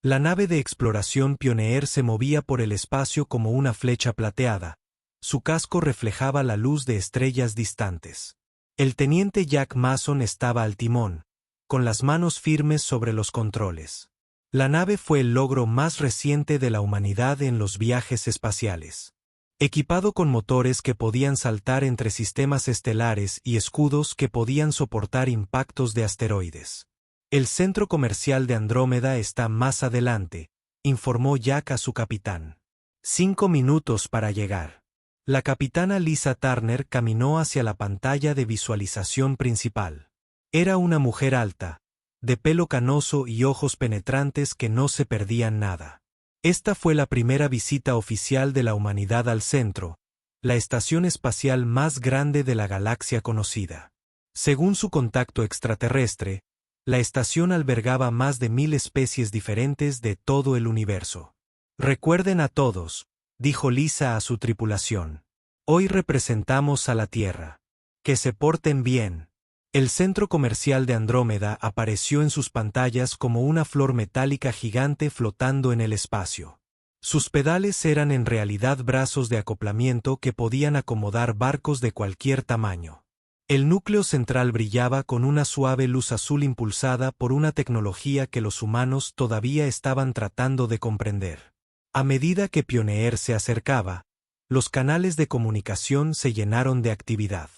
La nave de exploración Pioneer se movía por el espacio como una flecha plateada. Su casco reflejaba la luz de estrellas distantes. El teniente Jack Mason estaba al timón, con las manos firmes sobre los controles. La nave fue el logro más reciente de la humanidad en los viajes espaciales. Equipado con motores que podían saltar entre sistemas estelares y escudos que podían soportar impactos de asteroides. El centro comercial de Andrómeda está más adelante, informó Jack a su capitán. 5 minutos para llegar. La capitana Lisa Turner caminó hacia la pantalla de visualización principal. Era una mujer alta, de pelo canoso y ojos penetrantes que no se perdían nada. Esta fue la primera visita oficial de la humanidad al centro, la estación espacial más grande de la galaxia conocida. Según su contacto extraterrestre, la estación albergaba más de 1000 especies diferentes de todo el universo. Recuerden a todos, dijo Lisa a su tripulación. Hoy representamos a la Tierra. Que se porten bien. El centro comercial de Andrómeda apareció en sus pantallas como una flor metálica gigante flotando en el espacio. Sus pedales eran en realidad brazos de acoplamiento que podían acomodar barcos de cualquier tamaño. El núcleo central brillaba con una suave luz azul impulsada por una tecnología que los humanos todavía estaban tratando de comprender. A medida que Pioneer se acercaba, los canales de comunicación se llenaron de actividad.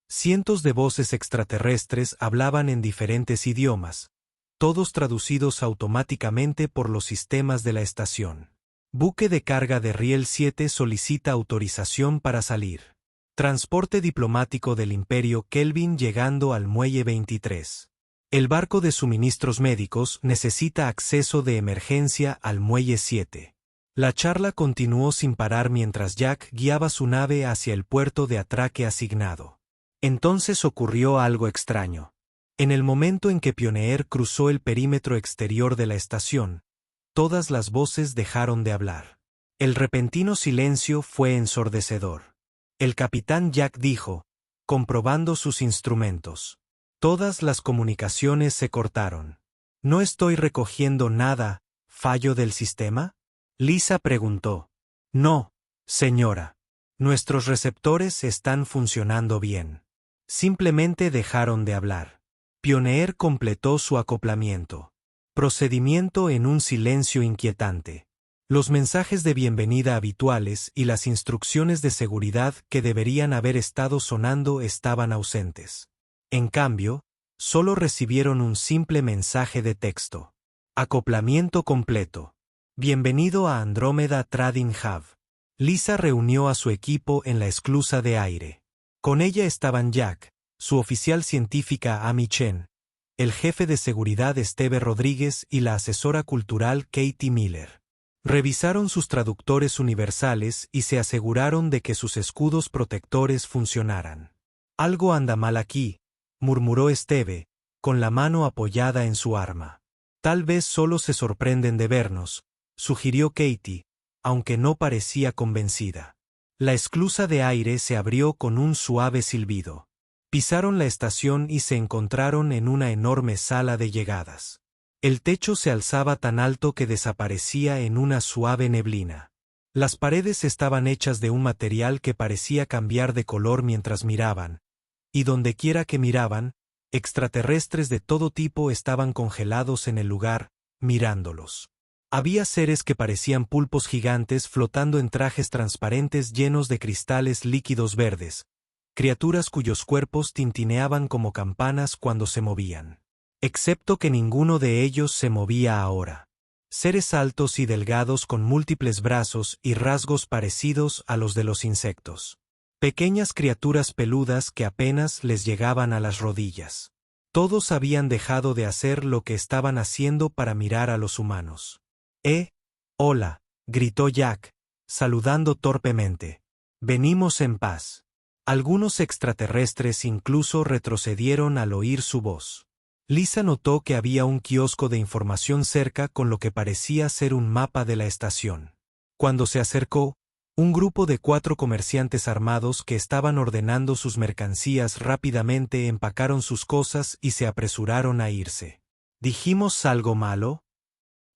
Cientos de voces extraterrestres hablaban en diferentes idiomas, todos traducidos automáticamente por los sistemas de la estación. Buque de carga de Riel 7 solicita autorización para salir. Transporte diplomático del Imperio Kelvin llegando al Muelle 23. El barco de suministros médicos necesita acceso de emergencia al Muelle 7. La charla continuó sin parar mientras Jack guiaba su nave hacia el puerto de atraque asignado. Entonces ocurrió algo extraño. En el momento en que Pioneer cruzó el perímetro exterior de la estación, todas las voces dejaron de hablar. El repentino silencio fue ensordecedor. El capitán Jack dijo, comprobando sus instrumentos. Todas las comunicaciones se cortaron. ¿No estoy recogiendo nada, fallo del sistema? Lisa preguntó. No, señora. Nuestros receptores están funcionando bien. Simplemente dejaron de hablar. Pioneer completó su acoplamiento. Procedimiento en un silencio inquietante. Los mensajes de bienvenida habituales y las instrucciones de seguridad que deberían haber estado sonando estaban ausentes. En cambio, solo recibieron un simple mensaje de texto. Acoplamiento completo. Bienvenido a Andrómeda Trading Hub. Lisa reunió a su equipo en la esclusa de aire. Con ella estaban Jack, su oficial científica Amy Chen, el jefe de seguridad Esteve Rodríguez y la asesora cultural Katie Miller. Revisaron sus traductores universales y se aseguraron de que sus escudos protectores funcionaran. Algo anda mal aquí, murmuró Esteve, con la mano apoyada en su arma. Tal vez solo se sorprenden de vernos, sugirió Katie, aunque no parecía convencida. La esclusa de aire se abrió con un suave silbido. Pisaron la estación y se encontraron en una enorme sala de llegadas. El techo se alzaba tan alto que desaparecía en una suave neblina. Las paredes estaban hechas de un material que parecía cambiar de color mientras miraban, y dondequiera que miraban, extraterrestres de todo tipo estaban congelados en el lugar, mirándolos. Había seres que parecían pulpos gigantes flotando en trajes transparentes llenos de cristales líquidos verdes, criaturas cuyos cuerpos tintineaban como campanas cuando se movían. Excepto que ninguno de ellos se movía ahora. Seres altos y delgados con múltiples brazos y rasgos parecidos a los de los insectos. Pequeñas criaturas peludas que apenas les llegaban a las rodillas. Todos habían dejado de hacer lo que estaban haciendo para mirar a los humanos. Hola, gritó Jack, saludando torpemente. Venimos en paz. Algunos extraterrestres incluso retrocedieron al oír su voz. Lisa notó que había un kiosco de información cerca con lo que parecía ser un mapa de la estación. Cuando se acercó, un grupo de 4 comerciantes armados que estaban ordenando sus mercancías rápidamente empacaron sus cosas y se apresuraron a irse. ¿Dijimos algo malo?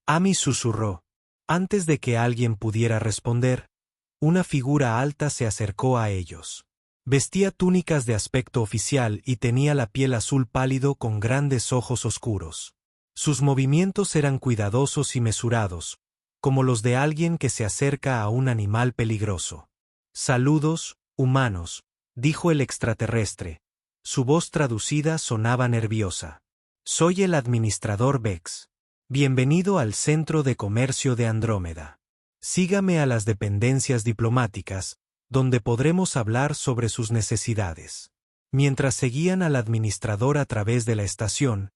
Amy susurró. Antes de que alguien pudiera responder, una figura alta se acercó a ellos. Vestía túnicas de aspecto oficial y tenía la piel azul pálido con grandes ojos oscuros. Sus movimientos eran cuidadosos y mesurados, como los de alguien que se acerca a un animal peligroso. «Saludos, humanos», dijo el extraterrestre. Su voz traducida sonaba nerviosa. «Soy el administrador Vex. Bienvenido al Centro de Comercio de Andrómeda. Sígame a las dependencias diplomáticas, donde podremos hablar sobre sus necesidades». Mientras seguían al administrador a través de la estación,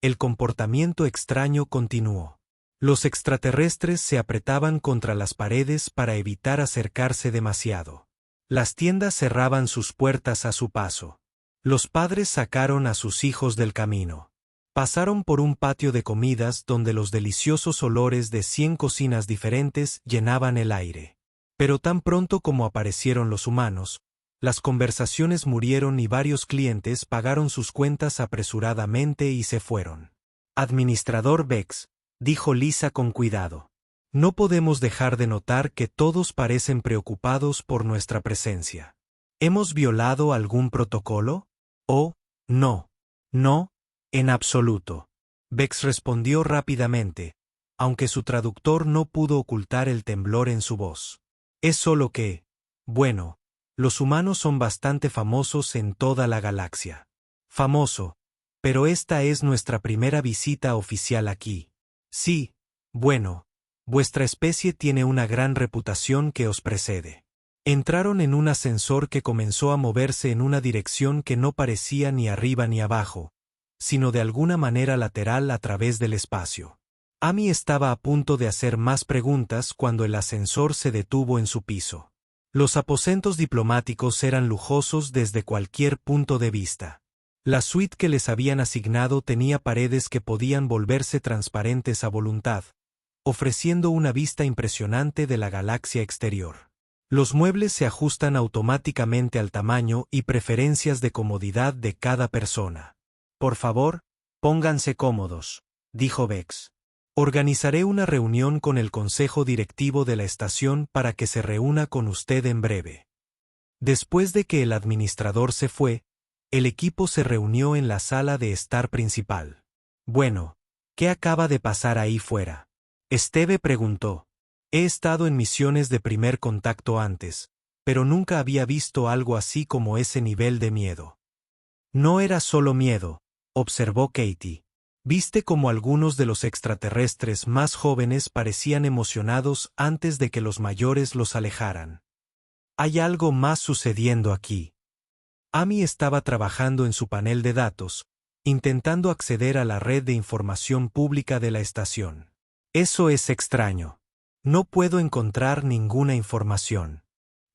el comportamiento extraño continuó. Los extraterrestres se apretaban contra las paredes para evitar acercarse demasiado. Las tiendas cerraban sus puertas a su paso. Los padres sacaron a sus hijos del camino. Pasaron por un patio de comidas donde los deliciosos olores de 100 cocinas diferentes llenaban el aire. Pero tan pronto como aparecieron los humanos, las conversaciones murieron y varios clientes pagaron sus cuentas apresuradamente y se fueron. «Administrador Vex», dijo Lisa con cuidado. «No podemos dejar de notar que todos parecen preocupados por nuestra presencia. ¿Hemos violado algún protocolo? Oh, no. No, en absoluto». Vex respondió rápidamente, aunque su traductor no pudo ocultar el temblor en su voz. «Es solo que, bueno, los humanos son bastante famosos en toda la galaxia. Famoso, pero esta es nuestra primera visita oficial aquí. Sí, bueno, vuestra especie tiene una gran reputación que os precede». Entraron en un ascensor que comenzó a moverse en una dirección que no parecía ni arriba ni abajo, sino de alguna manera lateral a través del espacio. Amy estaba a punto de hacer más preguntas cuando el ascensor se detuvo en su piso. Los aposentos diplomáticos eran lujosos desde cualquier punto de vista. La suite que les habían asignado tenía paredes que podían volverse transparentes a voluntad, ofreciendo una vista impresionante de la galaxia exterior. Los muebles se ajustan automáticamente al tamaño y preferencias de comodidad de cada persona. «Por favor, pónganse cómodos», dijo Vex. «Organizaré una reunión con el consejo directivo de la estación para que se reúna con usted en breve». Después de que el administrador se fue, el equipo se reunió en la sala de estar principal. «Bueno, ¿qué acaba de pasar ahí fuera?», Esteve preguntó. «He estado en misiones de primer contacto antes, pero nunca había visto algo así como ese nivel de miedo». «No era solo miedo», observó Katie. «Viste como algunos de los extraterrestres más jóvenes parecían emocionados antes de que los mayores los alejaran. Hay algo más sucediendo aquí». Amy estaba trabajando en su panel de datos, intentando acceder a la red de información pública de la estación. «Eso es extraño. No puedo encontrar ninguna información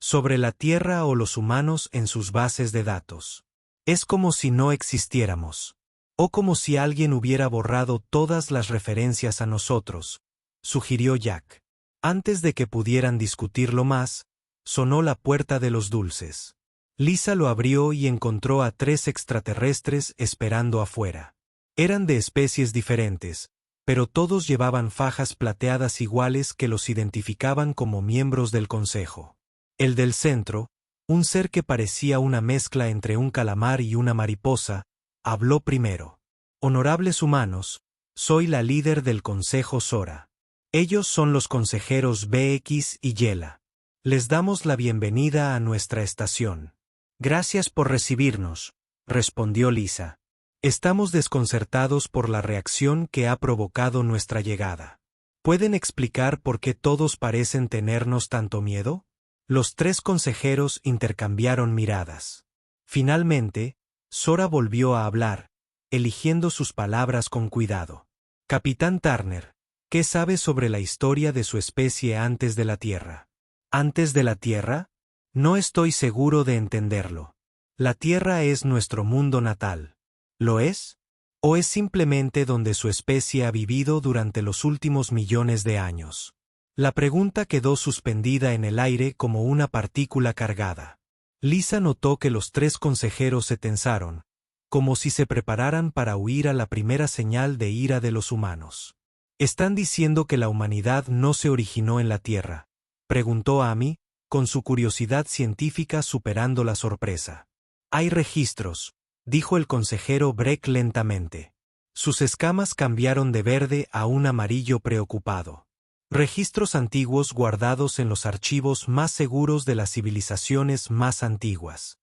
sobre la Tierra o los humanos en sus bases de datos. Es como si no existiéramos. O como si alguien hubiera borrado todas las referencias a nosotros», sugirió Jack. Antes de que pudieran discutirlo más, sonó la puerta de los dulces. Lisa lo abrió y encontró a 3 extraterrestres esperando afuera. Eran de especies diferentes, pero todos llevaban fajas plateadas iguales que los identificaban como miembros del consejo. El del centro, un ser que parecía una mezcla entre un calamar y una mariposa, habló primero. «Honorables humanos, soy la líder del consejo Sora. Ellos son los consejeros BX y Yela. Les damos la bienvenida a nuestra estación». «Gracias por recibirnos», respondió Lisa. «Estamos desconcertados por la reacción que ha provocado nuestra llegada. ¿Pueden explicar por qué todos parecen tenernos tanto miedo?». Los 3 consejeros intercambiaron miradas. Finalmente, Sora volvió a hablar, eligiendo sus palabras con cuidado. «Capitán Turner, ¿qué sabe sobre la historia de su especie antes de la Tierra?». «¿Antes de la Tierra? No estoy seguro de entenderlo. La Tierra es nuestro mundo natal. ¿Lo es? ¿O es simplemente donde su especie ha vivido durante los últimos millones de años?». La pregunta quedó suspendida en el aire como una partícula cargada. Lisa notó que los 3 consejeros se tensaron, como si se prepararan para huir a la primera señal de ira de los humanos. ¿Están diciendo que la humanidad no se originó en la Tierra?, preguntó Amy, con su curiosidad científica superando la sorpresa. Hay registros, dijo el consejero Breck lentamente. Sus escamas cambiaron de verde a un amarillo preocupado. Registros antiguos guardados en los archivos más seguros de las civilizaciones más antiguas.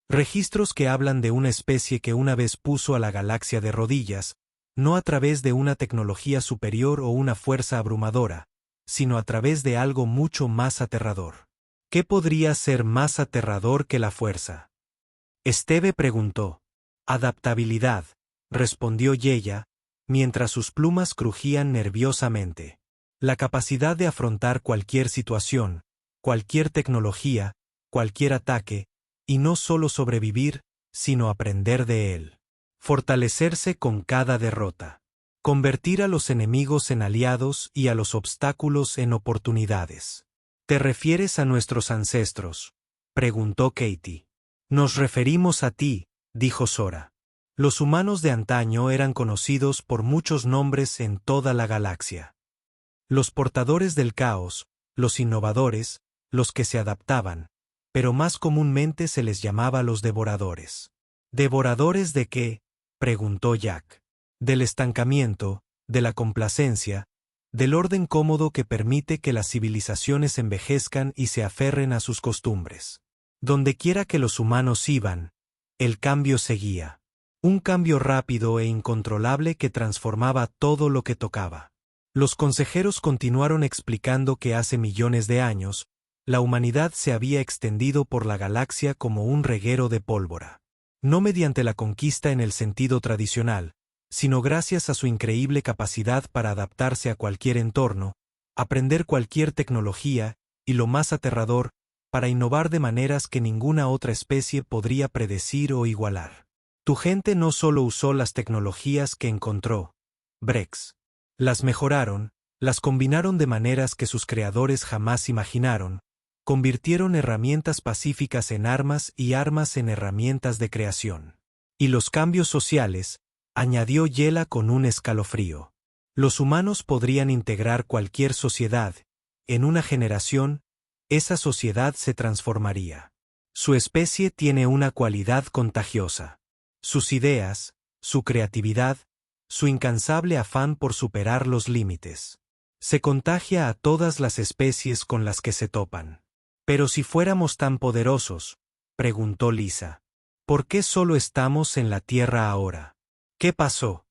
Registros que hablan de una especie que una vez puso a la galaxia de rodillas, no a través de una tecnología superior o una fuerza abrumadora, sino a través de algo mucho más aterrador. ¿Qué podría ser más aterrador que la fuerza? Esteve preguntó. Adaptabilidad, respondió Yeya, mientras sus plumas crujían nerviosamente. La capacidad de afrontar cualquier situación, cualquier tecnología, cualquier ataque, y no solo sobrevivir, sino aprender de él. Fortalecerse con cada derrota. Convertir a los enemigos en aliados y a los obstáculos en oportunidades. ¿Te refieres a nuestros ancestros?, preguntó Katie. Nos referimos a ti, dijo Sora. Los humanos de antaño eran conocidos por muchos nombres en toda la galaxia. Los portadores del caos, los innovadores, los que se adaptaban, pero más comúnmente se les llamaba los devoradores. ¿Devoradores de qué?, preguntó Jack. Del estancamiento, de la complacencia, del orden cómodo que permite que las civilizaciones envejezcan y se aferren a sus costumbres. Dondequiera que los humanos iban, el cambio seguía. Un cambio rápido e incontrolable que transformaba todo lo que tocaba. Los consejeros continuaron explicando que hace millones de años, la humanidad se había extendido por la galaxia como un reguero de pólvora. No mediante la conquista en el sentido tradicional, sino gracias a su increíble capacidad para adaptarse a cualquier entorno, aprender cualquier tecnología, y lo más aterrador, para innovar de maneras que ninguna otra especie podría predecir o igualar. Tu gente no solo usó las tecnologías que encontró, Brex. Las mejoraron, las combinaron de maneras que sus creadores jamás imaginaron, convirtieron herramientas pacíficas en armas y armas en herramientas de creación. Y los cambios sociales, añadió Yela con un escalofrío. Los humanos podrían integrar cualquier sociedad. En una generación, esa sociedad se transformaría. Su especie tiene una cualidad contagiosa. Sus ideas, su creatividad, su incansable afán por superar los límites. Se contagia a todas las especies con las que se topan. Pero si fuéramos tan poderosos, preguntó Lisa, ¿por qué solo estamos en la Tierra ahora? ¿Qué pasó?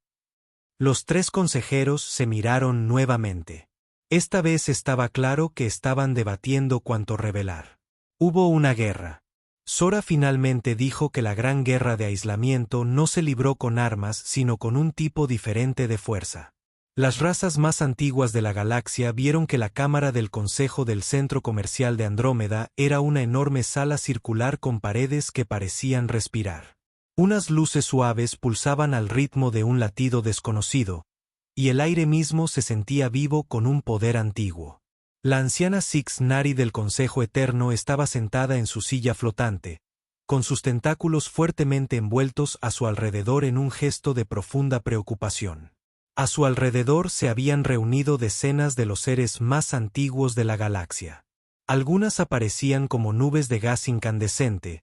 Los tres consejeros se miraron nuevamente. Esta vez estaba claro que estaban debatiendo cuánto revelar. Hubo una guerra. Sora finalmente dijo que la gran guerra de aislamiento no se libró con armas sino con un tipo diferente de fuerza. Las razas más antiguas de la galaxia vieron que la cámara del Consejo del Centro Comercial de Andrómeda era una enorme sala circular con paredes que parecían respirar. Unas luces suaves pulsaban al ritmo de un latido desconocido, y el aire mismo se sentía vivo con un poder antiguo. La anciana Six Nari del Consejo Eterno estaba sentada en su silla flotante, con sus tentáculos fuertemente envueltos a su alrededor en un gesto de profunda preocupación. A su alrededor se habían reunido decenas de los seres más antiguos de la galaxia. Algunas aparecían como nubes de gas incandescente,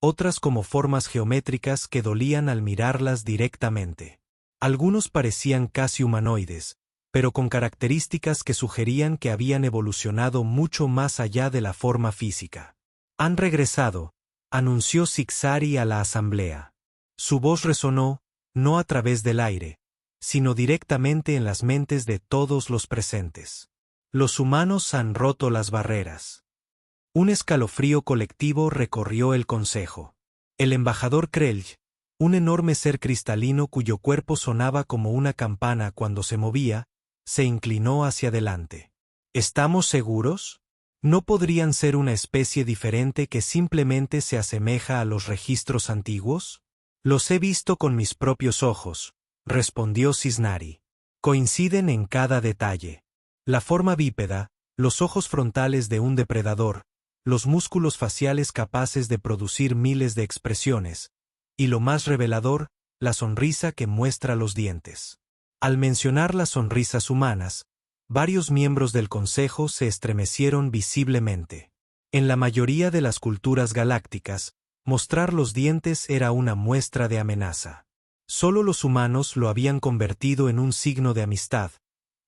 otras como formas geométricas que dolían al mirarlas directamente. Algunos parecían casi humanoides, pero con características que sugerían que habían evolucionado mucho más allá de la forma física. Han regresado, anunció Sixari a la asamblea. Su voz resonó, no a través del aire, sino directamente en las mentes de todos los presentes. Los humanos han roto las barreras. Un escalofrío colectivo recorrió el consejo. El embajador Krelj, un enorme ser cristalino cuyo cuerpo sonaba como una campana cuando se movía, se inclinó hacia adelante. ¿Estamos seguros? ¿No podrían ser una especie diferente que simplemente se asemeja a los registros antiguos? Los he visto con mis propios ojos, respondió Cisnari. Coinciden en cada detalle. La forma bípeda, los ojos frontales de un depredador, los músculos faciales capaces de producir miles de expresiones, y lo más revelador, la sonrisa que muestra los dientes. Al mencionar las sonrisas humanas, varios miembros del consejo se estremecieron visiblemente. En la mayoría de las culturas galácticas, mostrar los dientes era una muestra de amenaza. Solo los humanos lo habían convertido en un signo de amistad,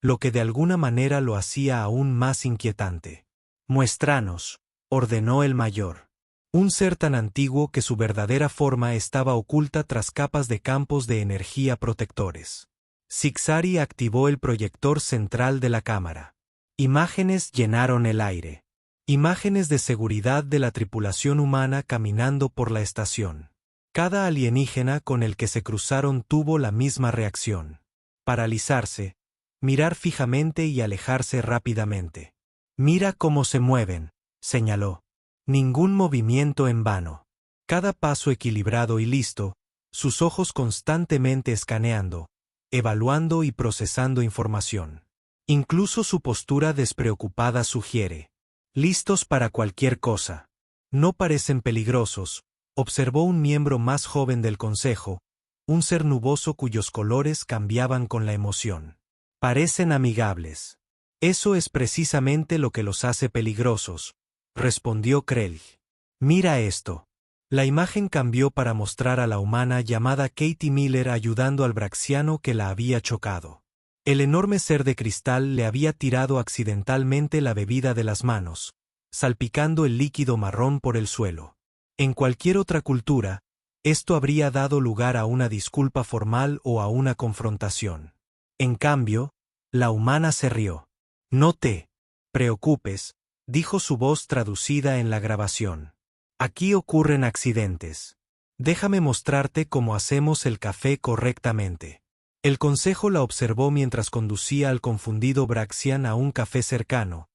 lo que de alguna manera lo hacía aún más inquietante. «Muéstranos», ordenó el mayor. Un ser tan antiguo que su verdadera forma estaba oculta tras capas de campos de energía protectores. Sixari activó el proyector central de la cámara. Imágenes llenaron el aire. Imágenes de seguridad de la tripulación humana caminando por la estación. Cada alienígena con el que se cruzaron tuvo la misma reacción. Paralizarse, mirar fijamente y alejarse rápidamente. «Mira cómo se mueven», señaló. Ningún movimiento en vano. Cada paso equilibrado y listo, sus ojos constantemente escaneando, evaluando y procesando información. Incluso su postura despreocupada sugiere: listos para cualquier cosa. No parecen peligrosos, observó un miembro más joven del consejo, un ser nuboso cuyos colores cambiaban con la emoción. Parecen amigables. Eso es precisamente lo que los hace peligrosos, respondió Krell. Mira esto. La imagen cambió para mostrar a la humana llamada Katie Miller ayudando al braxiano que la había chocado. El enorme ser de cristal le había tirado accidentalmente la bebida de las manos, salpicando el líquido marrón por el suelo. En cualquier otra cultura, esto habría dado lugar a una disculpa formal o a una confrontación. En cambio, la humana se rió. «No te preocupes», dijo su voz traducida en la grabación. «Aquí ocurren accidentes. Déjame mostrarte cómo hacemos el café correctamente». El consejo la observó mientras conducía al confundido Braxian a un café cercano,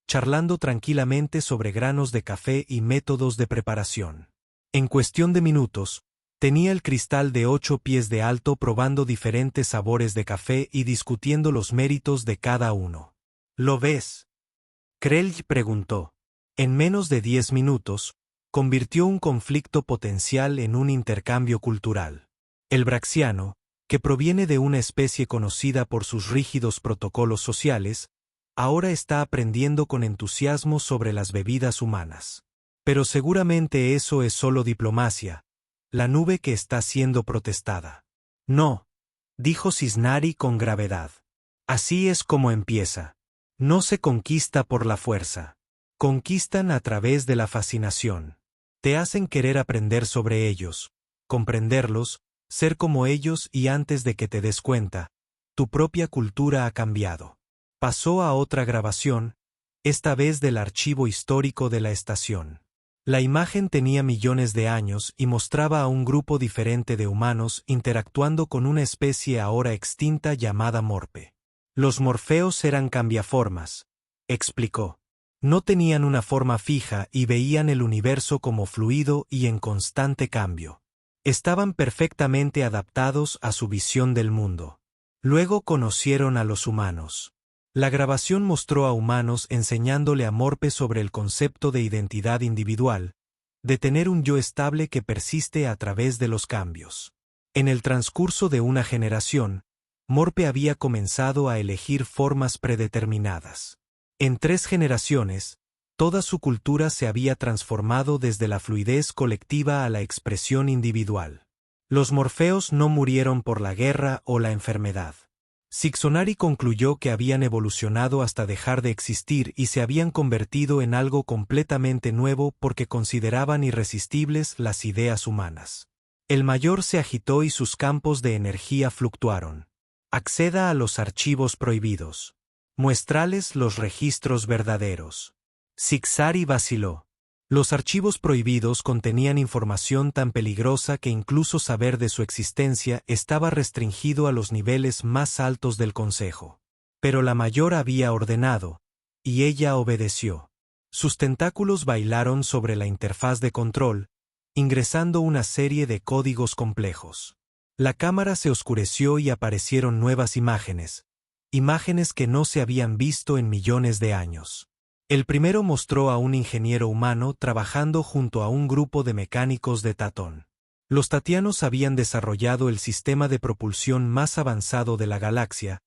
charlando tranquilamente sobre granos de café y métodos de preparación. En cuestión de minutos, tenía el cristal de 8 pies de alto probando diferentes sabores de café y discutiendo los méritos de cada uno. «¿Lo ves?», Krell preguntó. En menos de 10 minutos, convirtió un conflicto potencial en un intercambio cultural. El braxiano, que proviene de una especie conocida por sus rígidos protocolos sociales, ahora está aprendiendo con entusiasmo sobre las bebidas humanas. Pero seguramente eso es solo diplomacia, la nube que está siendo protestada. «No», dijo Cisnari con gravedad. «Así es como empieza. No se conquista por la fuerza. Conquistan a través de la fascinación. Te hacen querer aprender sobre ellos, comprenderlos, ser como ellos y antes de que te des cuenta, tu propia cultura ha cambiado». Pasó a otra grabación, esta vez del archivo histórico de la estación. La imagen tenía millones de años y mostraba a un grupo diferente de humanos interactuando con una especie ahora extinta llamada Morpe. Los morfeos eran cambiaformas, explicó. No tenían una forma fija y veían el universo como fluido y en constante cambio. Estaban perfectamente adaptados a su visión del mundo. Luego conocieron a los humanos. La grabación mostró a humanos enseñándole a Morpe sobre el concepto de identidad individual, de tener un yo estable que persiste a través de los cambios. En el transcurso de una generación, Morpe había comenzado a elegir formas predeterminadas. En 3 generaciones, toda su cultura se había transformado desde la fluidez colectiva a la expresión individual. Los morfeos no murieron por la guerra o la enfermedad. Cixonari concluyó que habían evolucionado hasta dejar de existir y se habían convertido en algo completamente nuevo porque consideraban irresistibles las ideas humanas. El mayor se agitó y sus campos de energía fluctuaron. «Acceda a los archivos prohibidos. Muéstrales los registros verdaderos». Sixari vaciló. Los archivos prohibidos contenían información tan peligrosa que incluso saber de su existencia estaba restringido a los niveles más altos del consejo. Pero la mayor había ordenado, y ella obedeció. Sus tentáculos bailaron sobre la interfaz de control, ingresando una serie de códigos complejos. La cámara se oscureció y aparecieron nuevas imágenes, imágenes que no se habían visto en millones de años. El primero mostró a un ingeniero humano trabajando junto a un grupo de mecánicos de Tatón. Los tatianos habían desarrollado el sistema de propulsión más avanzado de la galaxia,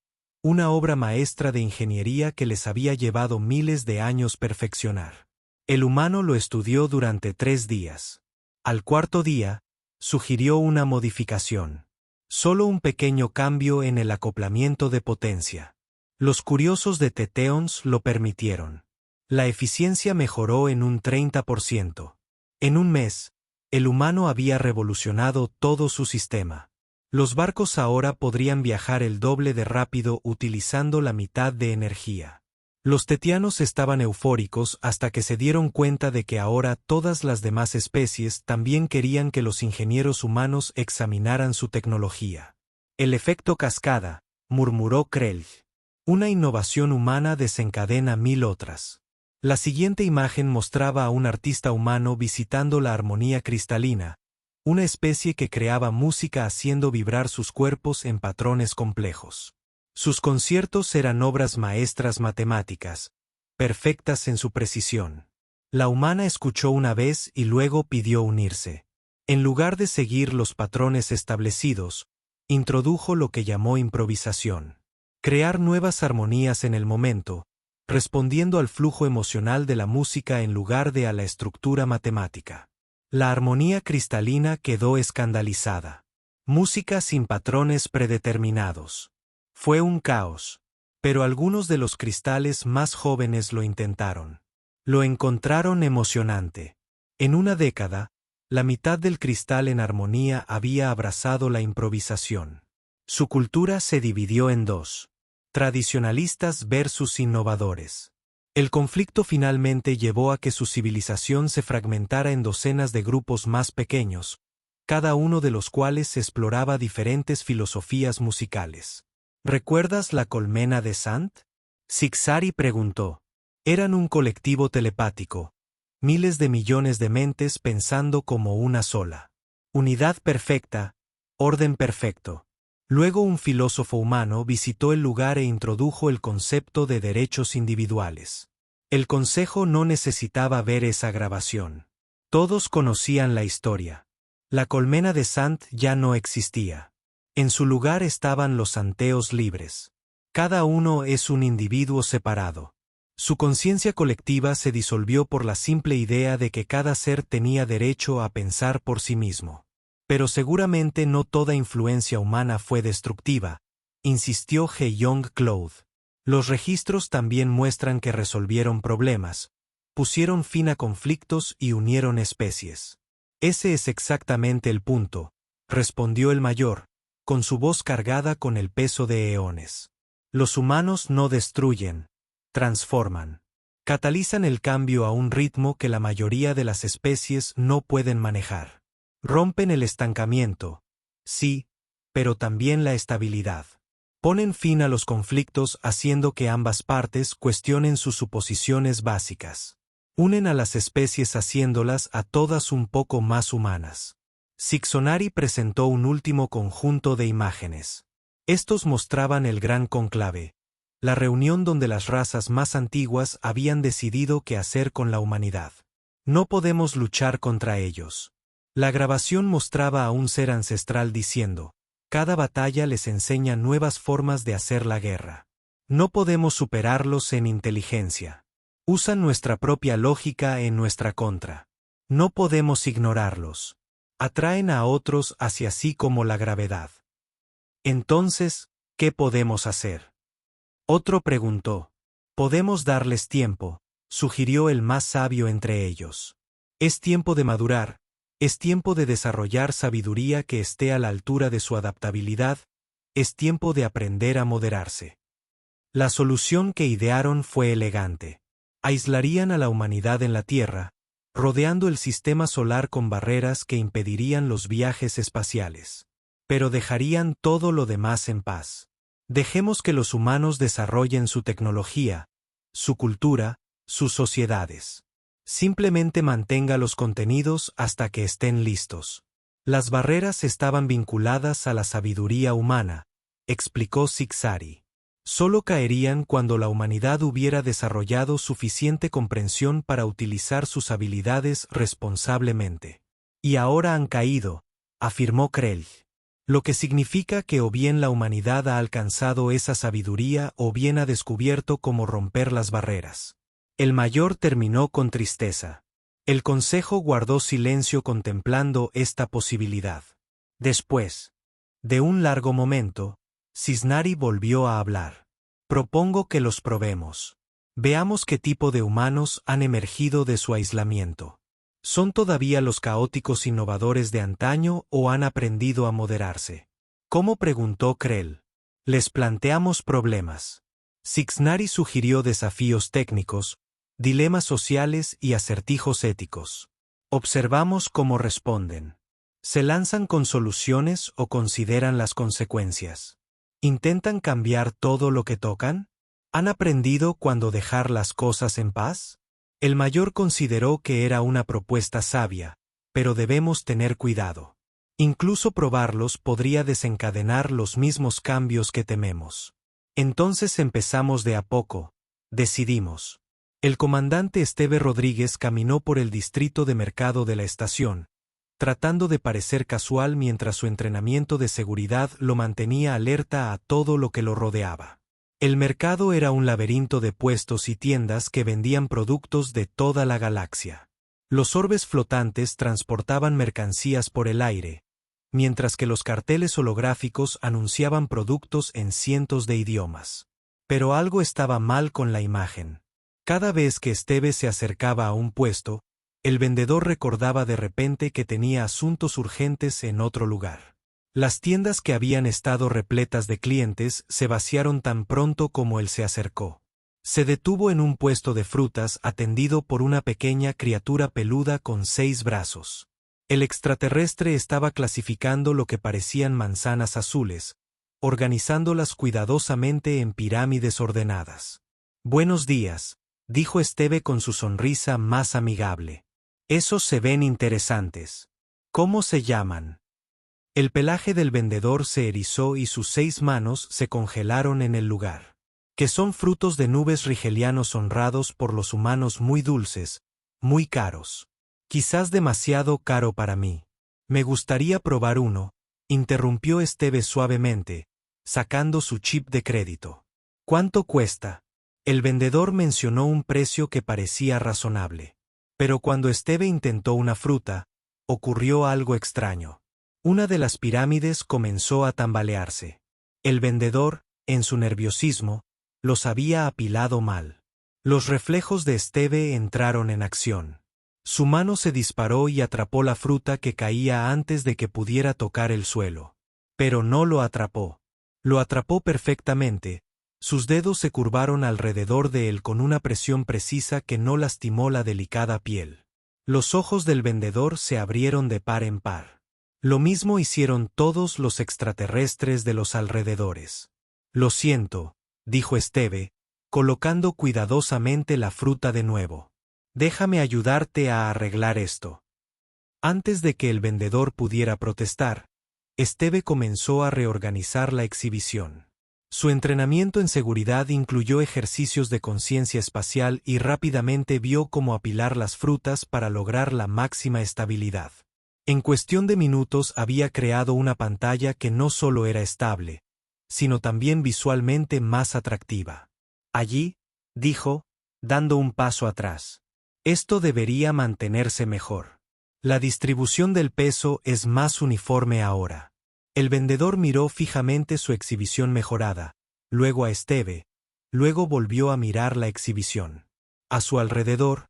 una obra maestra de ingeniería que les había llevado miles de años perfeccionar. El humano lo estudió durante 3 días. Al cuarto día, sugirió una modificación. Solo un pequeño cambio en el acoplamiento de potencia. Los curiosos de Teteons lo permitieron. La eficiencia mejoró en un 30%. En un mes, el humano había revolucionado todo su sistema. Los barcos ahora podrían viajar el doble de rápido utilizando la mitad de energía. Los tetianos estaban eufóricos hasta que se dieron cuenta de que ahora todas las demás especies también querían que los ingenieros humanos examinaran su tecnología. El efecto cascada, murmuró Krell. Una innovación humana desencadena 1000 otras. La siguiente imagen mostraba a un artista humano visitando la armonía cristalina, una especie que creaba música haciendo vibrar sus cuerpos en patrones complejos. Sus conciertos eran obras maestras matemáticas, perfectas en su precisión. La humana escuchó una vez y luego pidió unirse. En lugar de seguir los patrones establecidos, introdujo lo que llamó improvisación. Crear nuevas armonías en el momento, respondiendo al flujo emocional de la música en lugar de a la estructura matemática. La armonía cristalina quedó escandalizada. Música sin patrones predeterminados. Fue un caos, pero algunos de los cristales más jóvenes lo intentaron. Lo encontraron emocionante. En una década, la mitad del cristal en armonía había abrazado la improvisación. Su cultura se dividió en 2. Tradicionalistas versus innovadores. El conflicto finalmente llevó a que su civilización se fragmentara en docenas de grupos más pequeños, cada uno de los cuales exploraba diferentes filosofías musicales. ¿Recuerdas la colmena de Sant? Cixari preguntó. Eran un colectivo telepático, miles de millones de mentes pensando como una sola. Unidad perfecta, orden perfecto. Luego un filósofo humano visitó el lugar e introdujo el concepto de derechos individuales. El consejo no necesitaba ver esa grabación. Todos conocían la historia. La colmena de Sant ya no existía. En su lugar estaban los santeos libres. Cada uno es un individuo separado. Su conciencia colectiva se disolvió por la simple idea de que cada ser tenía derecho a pensar por sí mismo. Pero seguramente no toda influencia humana fue destructiva, insistió Heyong Cloud. Los registros también muestran que resolvieron problemas, pusieron fin a conflictos y unieron especies. Ese es exactamente el punto, respondió el mayor, con su voz cargada con el peso de eones. Los humanos no destruyen, transforman. Catalizan el cambio a un ritmo que la mayoría de las especies no pueden manejar. Rompen el estancamiento, sí, pero también la estabilidad. Ponen fin a los conflictos haciendo que ambas partes cuestionen sus suposiciones básicas. Unen a las especies haciéndolas a todas un poco más humanas. Cixonari presentó un último conjunto de imágenes. Estos mostraban el gran conclave, la reunión donde las razas más antiguas habían decidido qué hacer con la humanidad. No podemos luchar contra ellos. La grabación mostraba a un ser ancestral diciendo, cada batalla les enseña nuevas formas de hacer la guerra. No podemos superarlos en inteligencia. Usan nuestra propia lógica en nuestra contra. No podemos ignorarlos. Atraen a otros hacia sí como la gravedad. Entonces, ¿qué podemos hacer? Otro preguntó. Podemos darles tiempo, sugirió el más sabio entre ellos. Es tiempo de madurar. Es tiempo de desarrollar sabiduría que esté a la altura de su adaptabilidad, es tiempo de aprender a moderarse. La solución que idearon fue elegante. Aislarían a la humanidad en la Tierra, rodeando el sistema solar con barreras que impedirían los viajes espaciales. Pero dejarían todo lo demás en paz. Dejemos que los humanos desarrollen su tecnología, su cultura, sus sociedades. Simplemente mantenga los contenidos hasta que estén listos. Las barreras estaban vinculadas a la sabiduría humana, explicó Cixari. Solo caerían cuando la humanidad hubiera desarrollado suficiente comprensión para utilizar sus habilidades responsablemente. Y ahora han caído, afirmó Krell. Lo que significa que o bien la humanidad ha alcanzado esa sabiduría o bien ha descubierto cómo romper las barreras. El mayor terminó con tristeza. El consejo guardó silencio contemplando esta posibilidad. Después de un largo momento, Cisnari volvió a hablar. Propongo que los probemos. Veamos qué tipo de humanos han emergido de su aislamiento. ¿Son todavía los caóticos innovadores de antaño o han aprendido a moderarse? ¿Cómo?, preguntó Krell. Les planteamos problemas. Cisnari sugirió desafíos técnicos, dilemas sociales y acertijos éticos. Observamos cómo responden. ¿Se lanzan con soluciones o consideran las consecuencias? ¿Intentan cambiar todo lo que tocan? ¿Han aprendido cuándo dejar las cosas en paz? El mayor consideró que era una propuesta sabia, pero debemos tener cuidado. Incluso probarlos podría desencadenar los mismos cambios que tememos. Entonces empezamos de a poco, decidimos. El comandante Esteve Rodríguez caminó por el distrito de mercado de la estación, tratando de parecer casual mientras su entrenamiento de seguridad lo mantenía alerta a todo lo que lo rodeaba. El mercado era un laberinto de puestos y tiendas que vendían productos de toda la galaxia. Los orbes flotantes transportaban mercancías por el aire, mientras que los carteles holográficos anunciaban productos en cientos de idiomas. Pero algo estaba mal con la imagen. Cada vez que Esteve se acercaba a un puesto, el vendedor recordaba de repente que tenía asuntos urgentes en otro lugar. Las tiendas que habían estado repletas de clientes se vaciaron tan pronto como él se acercó. Se detuvo en un puesto de frutas atendido por una pequeña criatura peluda con 6 brazos. El extraterrestre estaba clasificando lo que parecían manzanas azules, organizándolas cuidadosamente en pirámides ordenadas. «Buenos días», dijo Esteve con su sonrisa más amigable. «Esos se ven interesantes. ¿Cómo se llaman?». El pelaje del vendedor se erizó y sus 6 manos se congelaron en el lugar. «Que son frutos de nubes rigelianos honrados por los humanos muy dulces, muy caros. Quizás demasiado caro para mí. Me gustaría probar uno», interrumpió Esteve suavemente, sacando su chip de crédito. «¿Cuánto cuesta?». El vendedor mencionó un precio que parecía razonable. Pero cuando Esteve intentó una fruta, ocurrió algo extraño. Una de las pirámides comenzó a tambalearse. El vendedor, en su nerviosismo, los había apilado mal. Los reflejos de Esteve entraron en acción. Su mano se disparó y atrapó la fruta que caía antes de que pudiera tocar el suelo. Pero no lo atrapó. Lo atrapó perfectamente. Sus dedos se curvaron alrededor de él con una presión precisa que no lastimó la delicada piel. Los ojos del vendedor se abrieron de par en par. Lo mismo hicieron todos los extraterrestres de los alrededores. «Lo siento», dijo Esteve, colocando cuidadosamente la fruta de nuevo. «Déjame ayudarte a arreglar esto». Antes de que el vendedor pudiera protestar, Esteve comenzó a reorganizar la exhibición. Su entrenamiento en seguridad incluyó ejercicios de conciencia espacial y rápidamente vio cómo apilar las frutas para lograr la máxima estabilidad. En cuestión de minutos había creado una pantalla que no solo era estable, sino también visualmente más atractiva. «Allí», dijo, dando un paso atrás. «Esto debería mantenerse mejor. La distribución del peso es más uniforme ahora». El vendedor miró fijamente su exhibición mejorada, luego a Esteve, luego volvió a mirar la exhibición. A su alrededor,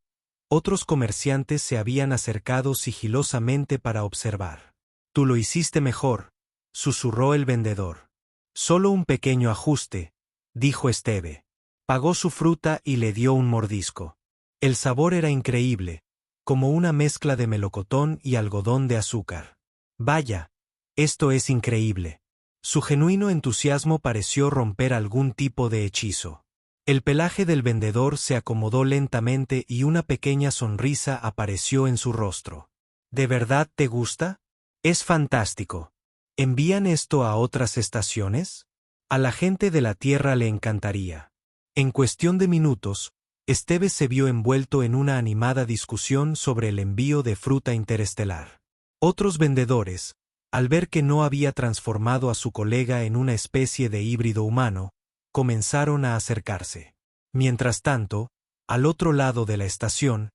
otros comerciantes se habían acercado sigilosamente para observar. «Tú lo hiciste mejor», susurró el vendedor. «Solo un pequeño ajuste», dijo Esteve. Pagó su fruta y le dio un mordisco. El sabor era increíble, como una mezcla de melocotón y algodón de azúcar. «Vaya, esto es increíble». Su genuino entusiasmo pareció romper algún tipo de hechizo. El pelaje del vendedor se acomodó lentamente y una pequeña sonrisa apareció en su rostro. «¿De verdad te gusta? Es fantástico. ¿Envían esto a otras estaciones? A la gente de la Tierra le encantaría». En cuestión de minutos, Esteve se vio envuelto en una animada discusión sobre el envío de fruta interestelar. Otros vendedores, Al ver que no había transformado a su colega en una especie de híbrido humano, comenzaron a acercarse. Mientras tanto, al otro lado de la estación,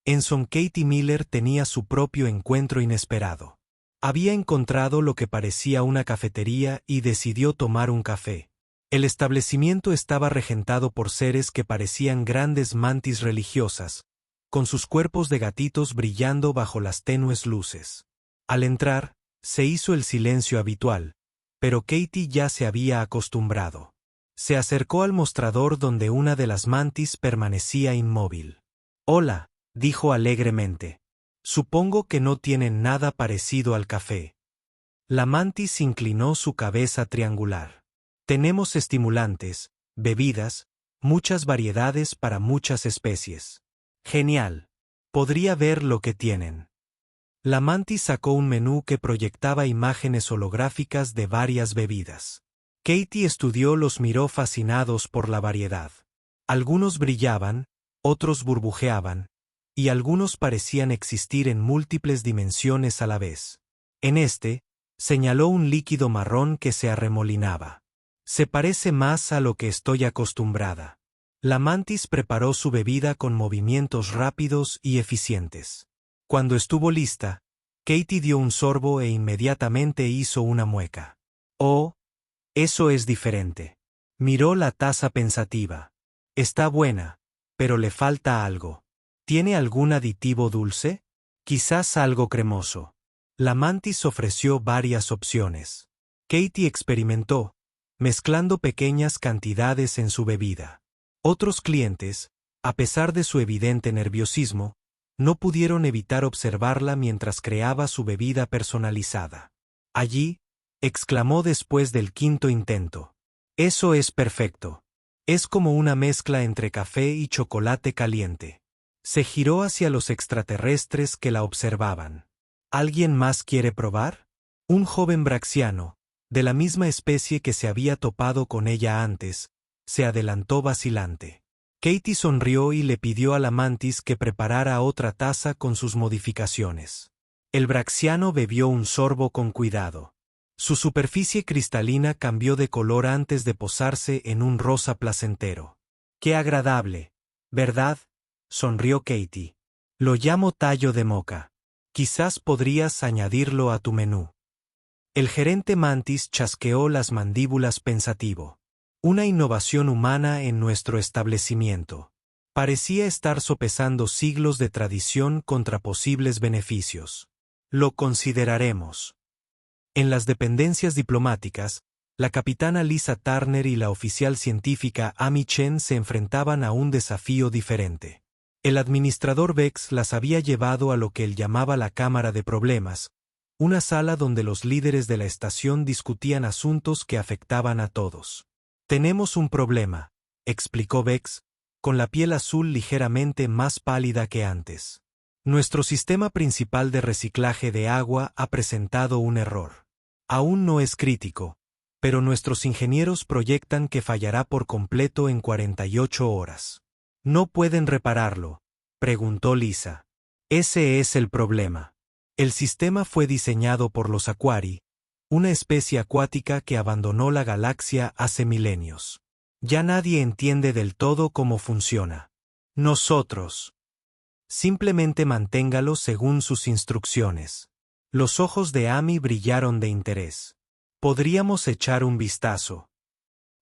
Ensign Katie Miller tenía su propio encuentro inesperado. Había encontrado lo que parecía una cafetería y decidió tomar un café. El establecimiento estaba regentado por seres que parecían grandes mantis religiosas, con sus cuerpos de gatitos brillando bajo las tenues luces. Al entrar, se hizo el silencio habitual, pero Katie ya se había acostumbrado. Se acercó al mostrador donde una de las mantis permanecía inmóvil. «Hola», dijo alegremente. «Supongo que no tienen nada parecido al café». La mantis inclinó su cabeza triangular. «Tenemos estimulantes, bebidas, muchas variedades para muchas especies». «Genial. Podría ver lo que tienen». La mantis sacó un menú que proyectaba imágenes holográficas de varias bebidas. Katie estudió los miró fascinados por la variedad. Algunos brillaban, otros burbujeaban, y algunos parecían existir en múltiples dimensiones a la vez. En este, señaló un líquido marrón que se arremolinaba. «Se parece más a lo que estoy acostumbrada». La mantis preparó su bebida con movimientos rápidos y eficientes. Cuando estuvo lista, Katie dio un sorbo e inmediatamente hizo una mueca. «Oh, eso es diferente». Miró la taza pensativa. «Está buena, pero le falta algo. ¿Tiene algún aditivo dulce? Quizás algo cremoso». La mantis ofreció varias opciones. Katie experimentó, mezclando pequeñas cantidades en su bebida. Otros clientes, a pesar de su evidente nerviosismo, no pudieron evitar observarla mientras creaba su bebida personalizada. «Allí», exclamó después del quinto intento. «Eso es perfecto. Es como una mezcla entre café y chocolate caliente». Se giró hacia los extraterrestres que la observaban. «¿Alguien más quiere probar?» Un joven braxiano, de la misma especie que se había topado con ella antes, se adelantó vacilante. Katie sonrió y le pidió a la mantis que preparara otra taza con sus modificaciones. El braxiano bebió un sorbo con cuidado. Su superficie cristalina cambió de color antes de posarse en un rosa placentero. «Qué agradable, ¿verdad?», sonrió Katie. «Lo llamo tallo de moca. Quizás podrías añadirlo a tu menú». El gerente mantis chasqueó las mandíbulas pensativo. «Una innovación humana en nuestro establecimiento». Parecía estar sopesando siglos de tradición contra posibles beneficios. «Lo consideraremos». En las dependencias diplomáticas, la capitana Lisa Turner y la oficial científica Amy Chen se enfrentaban a un desafío diferente. El administrador Vex las había llevado a lo que él llamaba la Cámara de Problemas, una sala donde los líderes de la estación discutían asuntos que afectaban a todos. «Tenemos un problema», explicó Vex, con la piel azul ligeramente más pálida que antes. «Nuestro sistema principal de reciclaje de agua ha presentado un error. Aún no es crítico, pero nuestros ingenieros proyectan que fallará por completo en 48 horas. ¿No pueden repararlo?», preguntó Lisa. «Ese es el problema. El sistema fue diseñado por los Aquari, una especie acuática que abandonó la galaxia hace milenios. Ya nadie entiende del todo cómo funciona. Nosotros. Simplemente manténgalo según sus instrucciones». Los ojos de Amy brillaron de interés. «Podríamos echar un vistazo».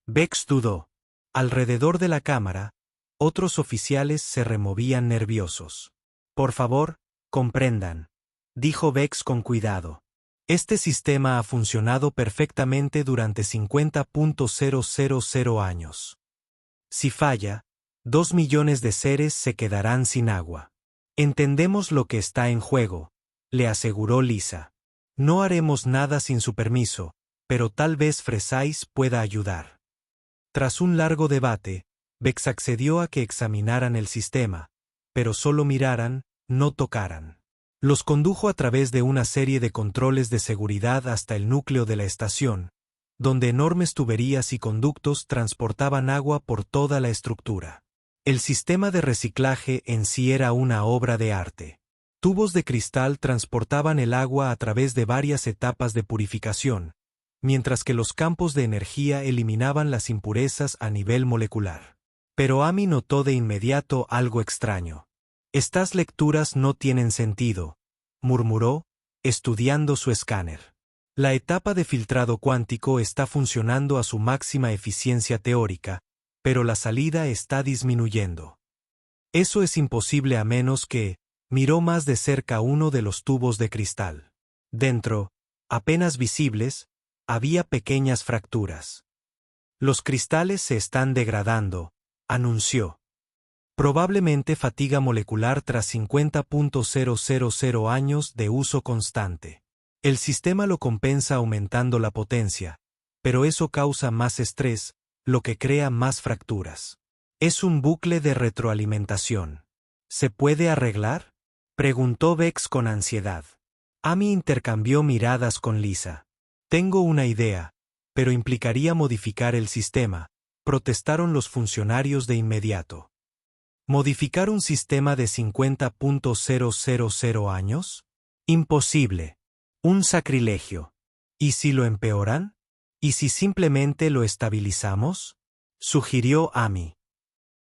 Vex dudó. Alrededor de la cámara, otros oficiales se removían nerviosos. «Por favor, comprendan», dijo Vex con cuidado. «Este sistema ha funcionado perfectamente durante 50.000 años. Si falla, 2 millones de seres se quedarán sin agua. Entendemos lo que está en juego», le aseguró Lisa. «No haremos nada sin su permiso, pero tal vez Fresais pueda ayudar». Tras un largo debate, Vex accedió a que examinaran el sistema, pero solo miraran, no tocaran. Los condujo a través de una serie de controles de seguridad hasta el núcleo de la estación, donde enormes tuberías y conductos transportaban agua por toda la estructura. El sistema de reciclaje en sí era una obra de arte. tubos de cristal transportaban el agua a través de varias etapas de purificación, mientras que los campos de energía eliminaban las impurezas a nivel molecular. Pero Amy notó de inmediato algo extraño. «Estas lecturas no tienen sentido», murmuró, estudiando su escáner. «La etapa de filtrado cuántico está funcionando a su máxima eficiencia teórica, pero la salida está disminuyendo. Eso es imposible a menos que…» Miró más de cerca uno de los tubos de cristal. Dentro, apenas visibles, había pequeñas fracturas. «Los cristales se están degradando», anunció. «Probablemente fatiga molecular tras 50.000 años de uso constante. El sistema lo compensa aumentando la potencia, pero eso causa más estrés, lo que crea más fracturas. Es un bucle de retroalimentación. ¿Se puede arreglar?», preguntó Vex con ansiedad. Amy intercambió miradas con Lisa. «Tengo una idea, pero implicaría modificar el sistema», protestaron los funcionarios de inmediato. «¿Modificar un sistema de 50.000 años? Imposible. Un sacrilegio. ¿Y si lo empeoran? ¿Y si simplemente lo estabilizamos?», sugirió Amy.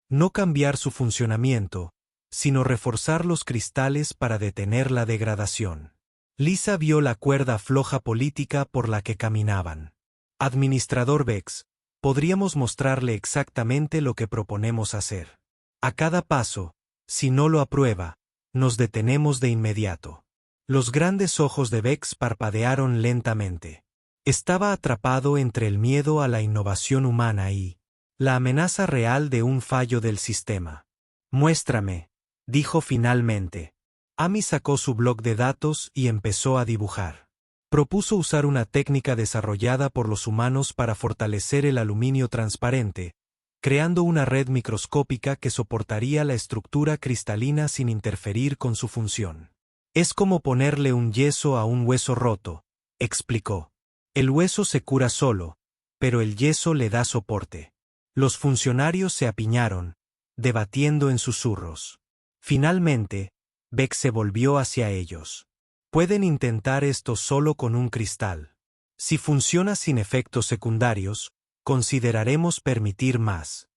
«No cambiar su funcionamiento, sino reforzar los cristales para detener la degradación». Lisa vio la cuerda floja política por la que caminaban. «Administrador Vex, podríamos mostrarle exactamente lo que proponemos hacer. A cada paso, si no lo aprueba, nos detenemos de inmediato». Los grandes ojos de Vex parpadearon lentamente. Estaba atrapado entre el miedo a la innovación humana y la amenaza real de un fallo del sistema. «Muéstrame», dijo finalmente. Amy sacó su bloc de datos y empezó a dibujar. Propuso usar una técnica desarrollada por los humanos para fortalecer el aluminio transparente, creando una red microscópica que soportaría la estructura cristalina sin interferir con su función. «Es como ponerle un yeso a un hueso roto», explicó. «El hueso se cura solo, pero el yeso le da soporte». Los funcionarios se apiñaron, debatiendo en susurros. Finalmente, Vex se volvió hacia ellos. «Pueden intentar esto solo con un cristal. Si funciona sin efectos secundarios, consideraremos permitir más».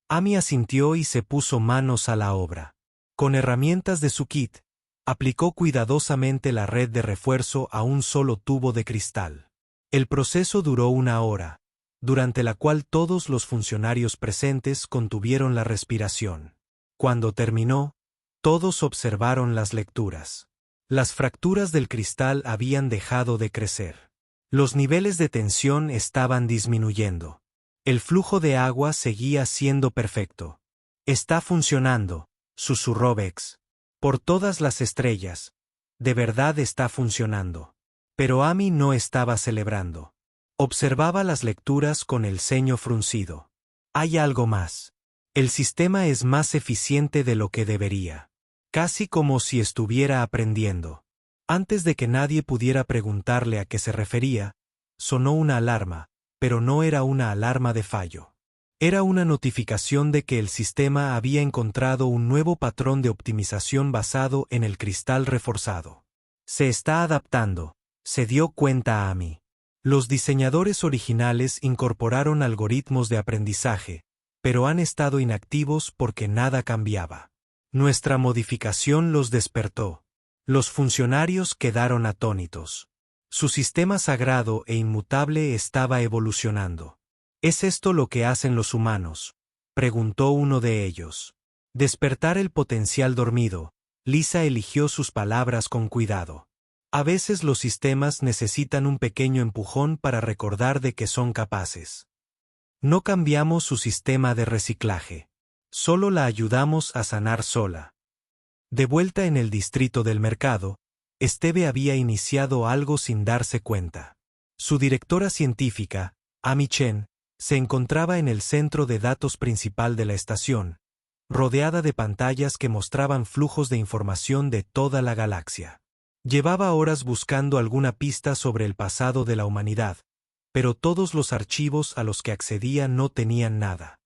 Amy asintió y se puso manos a la obra. Con herramientas de su kit, aplicó cuidadosamente la red de refuerzo a un solo tubo de cristal. El proceso duró 1 hora, durante la cual todos los funcionarios presentes contuvieron la respiración. Cuando terminó, todos observaron las lecturas. Las fracturas del cristal habían dejado de crecer. Los niveles de tensión estaban disminuyendo. El flujo de agua seguía siendo perfecto. «Está funcionando», susurró Vex. «Por todas las estrellas. De verdad está funcionando». Pero Amy no estaba celebrando. Observaba las lecturas con el ceño fruncido. «Hay algo más. El sistema es más eficiente de lo que debería». Casi como si estuviera aprendiendo. Antes de que nadie pudiera preguntarle a qué se refería, sonó una alarma, pero no era una alarma de fallo. Era una notificación de que el sistema había encontrado un nuevo patrón de optimización basado en el cristal reforzado. «Se está adaptando», se dio cuenta Amy. Los diseñadores originales incorporaron algoritmos de aprendizaje, pero han estado inactivos porque nada cambiaba. Nuestra modificación los despertó. Los funcionarios quedaron atónitos. Su sistema sagrado e inmutable estaba evolucionando. «¿Es esto lo que hacen los humanos?», preguntó uno de ellos. Despertar el potencial dormido, Lisa eligió sus palabras con cuidado. A veces los sistemas necesitan un pequeño empujón para recordar de que son capaces. No cambiamos su sistema de reciclaje. Solo la ayudamos a sanar sola. De vuelta en el distrito del mercado, Esteve había iniciado algo sin darse cuenta. Su directora científica, Amy Chen, se encontraba en el centro de datos principal de la estación, rodeada de pantallas que mostraban flujos de información de toda la galaxia. Llevaba horas buscando alguna pista sobre el pasado de la humanidad, pero todos los archivos a los que accedía no tenían nada.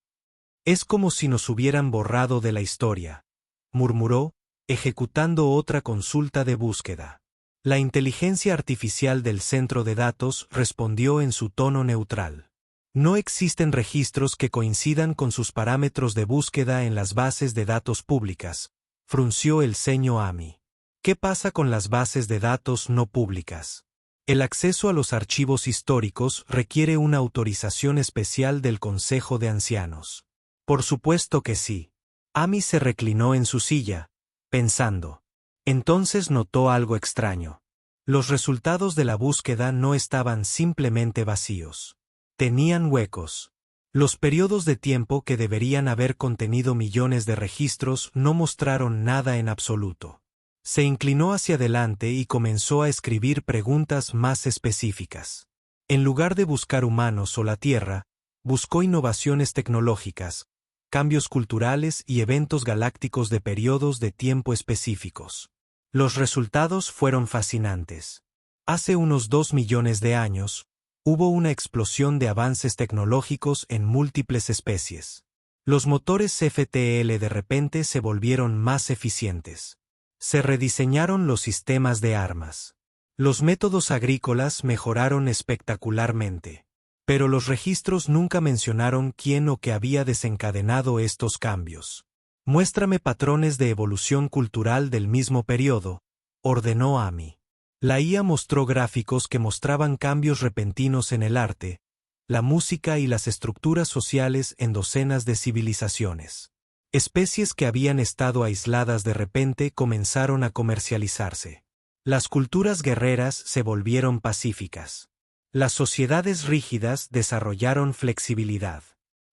«Es como si nos hubieran borrado de la historia», murmuró, ejecutando otra consulta de búsqueda. La inteligencia artificial del centro de datos respondió en su tono neutral. No existen registros que coincidan con sus parámetros de búsqueda en las bases de datos públicas, frunció el ceño Amy. ¿Qué pasa con las bases de datos no públicas? El acceso a los archivos históricos requiere una autorización especial del Consejo de Ancianos. Por supuesto que sí. Amy se reclinó en su silla, pensando. Entonces notó algo extraño. Los resultados de la búsqueda no estaban simplemente vacíos. Tenían huecos. Los periodos de tiempo que deberían haber contenido millones de registros no mostraron nada en absoluto. Se inclinó hacia adelante y comenzó a escribir preguntas más específicas. En lugar de buscar humanos o la Tierra, buscó innovaciones tecnológicas, cambios culturales y eventos galácticos de periodos de tiempo específicos. Los resultados fueron fascinantes. Hace unos 2 millones de años, hubo una explosión de avances tecnológicos en múltiples especies. Los motores FTL de repente se volvieron más eficientes. Se rediseñaron los sistemas de armas. Los métodos agrícolas mejoraron espectacularmente. Pero los registros nunca mencionaron quién o qué había desencadenado estos cambios. Muéstrame patrones de evolución cultural del mismo periodo, ordenó Amy. La IA mostró gráficos que mostraban cambios repentinos en el arte, la música y las estructuras sociales en docenas de civilizaciones. Especies que habían estado aisladas de repente comenzaron a comercializarse. Las culturas guerreras se volvieron pacíficas. Las sociedades rígidas desarrollaron flexibilidad.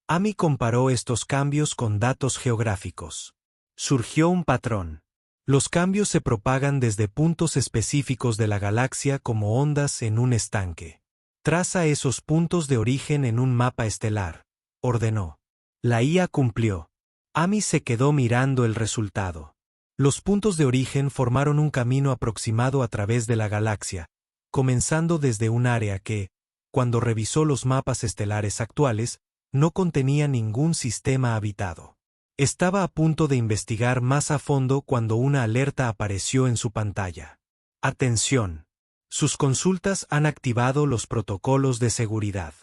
Amy comparó estos cambios con datos geográficos. Surgió un patrón. Los cambios se propagan desde puntos específicos de la galaxia como ondas en un estanque. Traza esos puntos de origen en un mapa estelar, ordenó. La IA cumplió. Amy se quedó mirando el resultado. Los puntos de origen formaron un camino aproximado a través de la galaxia, comenzando desde un área que, cuando revisó los mapas estelares actuales, no contenía ningún sistema habitado. Estaba a punto de investigar más a fondo cuando una alerta apareció en su pantalla. Atención. Sus consultas han activado los protocolos de seguridad.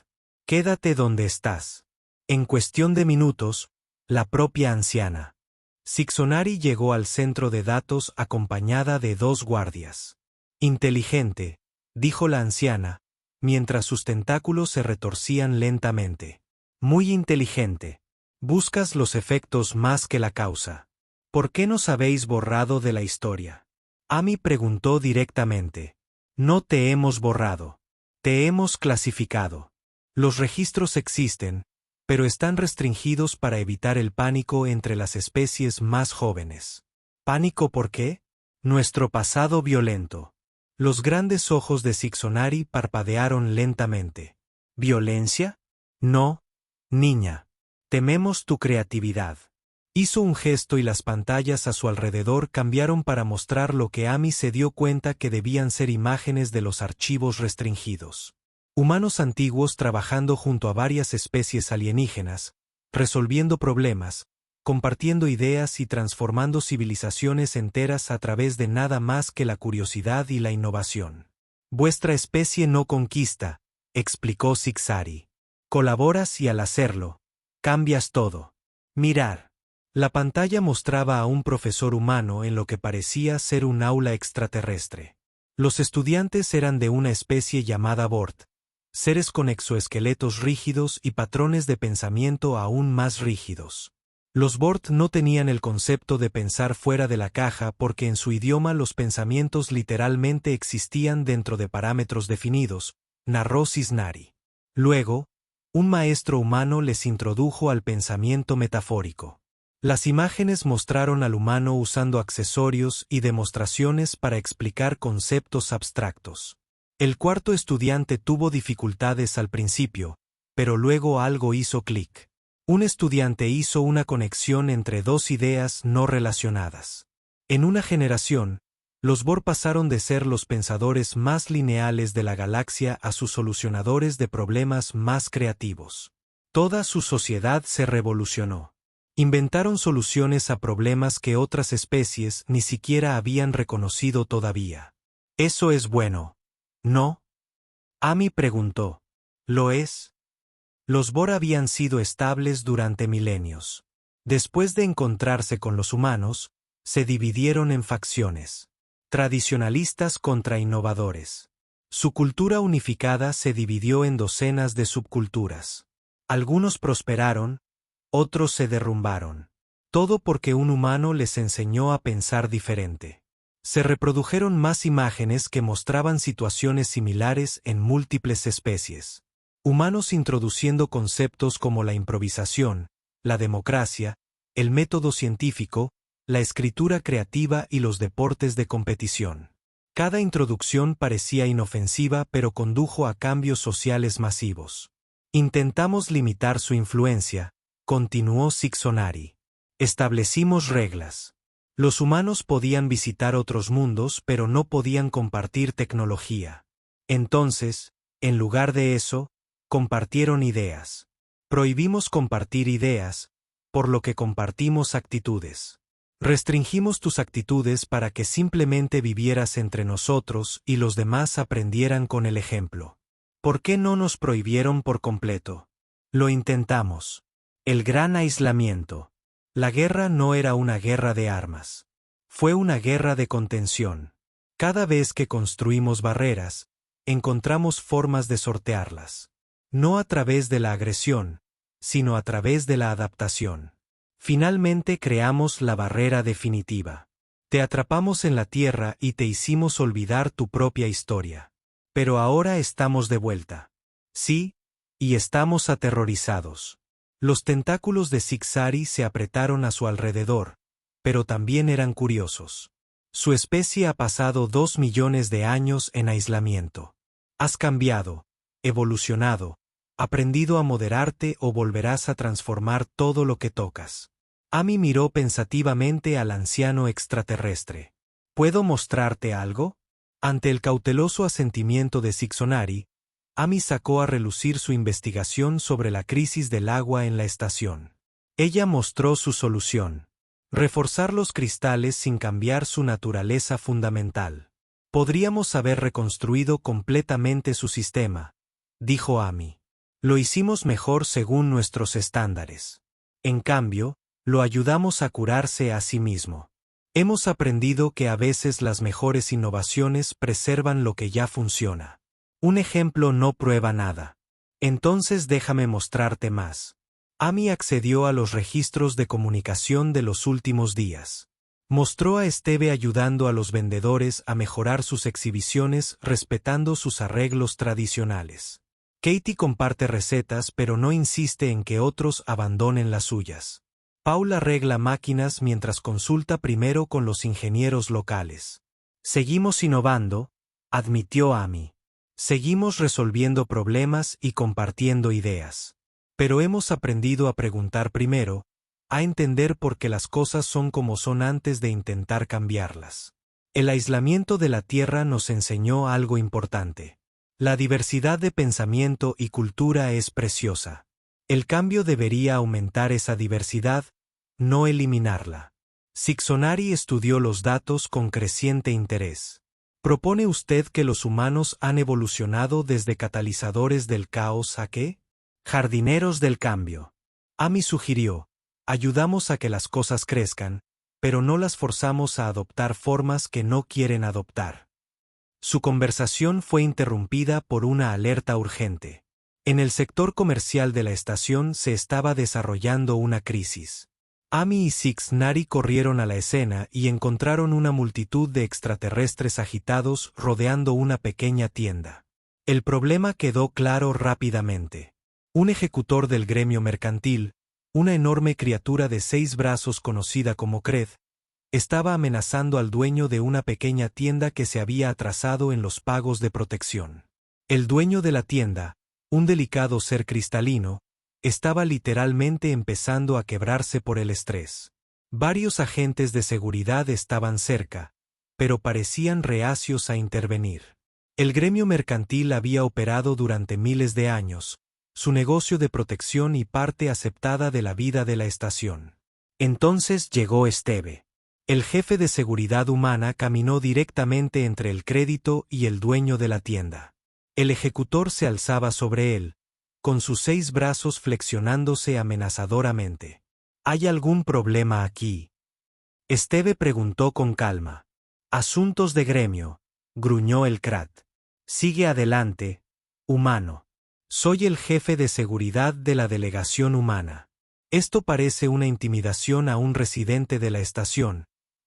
Quédate donde estás. En cuestión de minutos, la propia anciana. Cixonari llegó al centro de datos acompañada de 2 guardias. Inteligente, dijo la anciana, mientras sus tentáculos se retorcían lentamente. Muy inteligente. Buscas los efectos más que la causa. ¿Por qué nos habéis borrado de la historia? Amy preguntó directamente. No te hemos borrado. Te hemos clasificado. Los registros existen, pero están restringidos para evitar el pánico entre las especies más jóvenes. ¿Pánico por qué? Nuestro pasado violento. Los grandes ojos de Cixonari parpadearon lentamente. ¿Violencia? No, niña. Tememos tu creatividad. Hizo un gesto y las pantallas a su alrededor cambiaron para mostrar lo que Amy se dio cuenta que debían ser imágenes de los archivos restringidos. Humanos antiguos trabajando junto a varias especies alienígenas, resolviendo problemas, compartiendo ideas y transformando civilizaciones enteras a través de nada más que la curiosidad y la innovación. Vuestra especie no conquista, explicó Cixari. Colaboras y al hacerlo, cambias todo. Mirar. La pantalla mostraba a un profesor humano en lo que parecía ser un aula extraterrestre. Los estudiantes eran de una especie llamada Bort, seres con exoesqueletos rígidos y patrones de pensamiento aún más rígidos. Los Bort no tenían el concepto de pensar fuera de la caja porque en su idioma los pensamientos literalmente existían dentro de parámetros definidos, narró Cisnari. Luego, un maestro humano les introdujo al pensamiento metafórico. Las imágenes mostraron al humano usando accesorios y demostraciones para explicar conceptos abstractos. El cuarto estudiante tuvo dificultades al principio, pero luego algo hizo clic. Un estudiante hizo una conexión entre 2 ideas no relacionadas. En una generación, los Bor pasaron de ser los pensadores más lineales de la galaxia a sus solucionadores de problemas más creativos. Toda su sociedad se revolucionó. Inventaron soluciones a problemas que otras especies ni siquiera habían reconocido todavía. ¿Eso es bueno? ¿No? Amy preguntó. ¿Lo es? Los Bohr habían sido estables durante milenios. Después de encontrarse con los humanos, se dividieron en facciones. Tradicionalistas contra innovadores. Su cultura unificada se dividió en docenas de subculturas. Algunos prosperaron, otros se derrumbaron. Todo porque un humano les enseñó a pensar diferente. Se reprodujeron más imágenes que mostraban situaciones similares en múltiples especies. Humanos introduciendo conceptos como la improvisación, la democracia, el método científico, la escritura creativa y los deportes de competición. Cada introducción parecía inofensiva pero condujo a cambios sociales masivos. Intentamos limitar su influencia, continuó Csikszentmihalyi. Establecimos reglas. Los humanos podían visitar otros mundos pero no podían compartir tecnología. Entonces, en lugar de eso, compartieron ideas. Prohibimos compartir ideas, por lo que compartimos actitudes. Restringimos tus actitudes para que simplemente vivieras entre nosotros y los demás aprendieran con el ejemplo. ¿Por qué no nos prohibieron por completo? Lo intentamos. El gran aislamiento. La guerra no era una guerra de armas. Fue una guerra de contención. Cada vez que construimos barreras, encontramos formas de sortearlas. No a través de la agresión, sino a través de la adaptación. Finalmente creamos la barrera definitiva. Te atrapamos en la tierra y te hicimos olvidar tu propia historia. Pero ahora estamos de vuelta. Sí, y estamos aterrorizados. Los tentáculos de Csikszentmihalyi se apretaron a su alrededor, pero también eran curiosos. Su especie ha pasado 2 millones de años en aislamiento. Has cambiado, evolucionado, aprendido a moderarte o volverás a transformar todo lo que tocas. Amy miró pensativamente al anciano extraterrestre. ¿Puedo mostrarte algo? Ante el cauteloso asentimiento de Csikszentmihalyi, Amy sacó a relucir su investigación sobre la crisis del agua en la estación. Ella mostró su solución. Reforzar los cristales sin cambiar su naturaleza fundamental. Podríamos haber reconstruido completamente su sistema, dijo Amy. Lo hicimos mejor según nuestros estándares. En cambio, lo ayudamos a curarse a sí mismo. Hemos aprendido que a veces las mejores innovaciones preservan lo que ya funciona. Un ejemplo no prueba nada. Entonces déjame mostrarte más. Amy accedió a los registros de comunicación de los últimos días. Mostró a Esteve ayudando a los vendedores a mejorar sus exhibiciones respetando sus arreglos tradicionales. Katie comparte recetas pero no insiste en que otros abandonen las suyas. Paul arregla máquinas mientras consulta primero con los ingenieros locales. Seguimos innovando, admitió Amy. Seguimos resolviendo problemas y compartiendo ideas. Pero hemos aprendido a preguntar primero, a entender por qué las cosas son como son antes de intentar cambiarlas. El aislamiento de la Tierra nos enseñó algo importante. La diversidad de pensamiento y cultura es preciosa. El cambio debería aumentar esa diversidad, no eliminarla. Csikszentmihalyi estudió los datos con creciente interés. ¿Propone usted que los humanos han evolucionado desde catalizadores del caos a qué? Jardineros del cambio. Amy sugirió, ayudamos a que las cosas crezcan, pero no las forzamos a adoptar formas que no quieren adoptar. Su conversación fue interrumpida por una alerta urgente. En el sector comercial de la estación se estaba desarrollando una crisis. Amy y Csikszentmihalyi corrieron a la escena y encontraron una multitud de extraterrestres agitados rodeando una pequeña tienda. El problema quedó claro rápidamente. Un ejecutor del gremio mercantil, una enorme criatura de 6 brazos conocida como Kred, estaba amenazando al dueño de una pequeña tienda que se había atrasado en los pagos de protección. El dueño de la tienda, un delicado ser cristalino, estaba literalmente empezando a quebrarse por el estrés. Varios agentes de seguridad estaban cerca, pero parecían reacios a intervenir. El gremio mercantil había operado durante miles de años, su negocio de protección y parte aceptada de la vida de la estación. Entonces llegó Esteve. El jefe de seguridad humana caminó directamente entre el crédito y el dueño de la tienda. El ejecutor se alzaba sobre él, con sus 6 brazos flexionándose amenazadoramente. ¿Hay algún problema aquí? Esteve preguntó con calma. Asuntos de gremio, gruñó el Krat. Sigue adelante, humano. Soy el jefe de seguridad de la delegación humana. Esto parece una intimidación a un residente de la estación,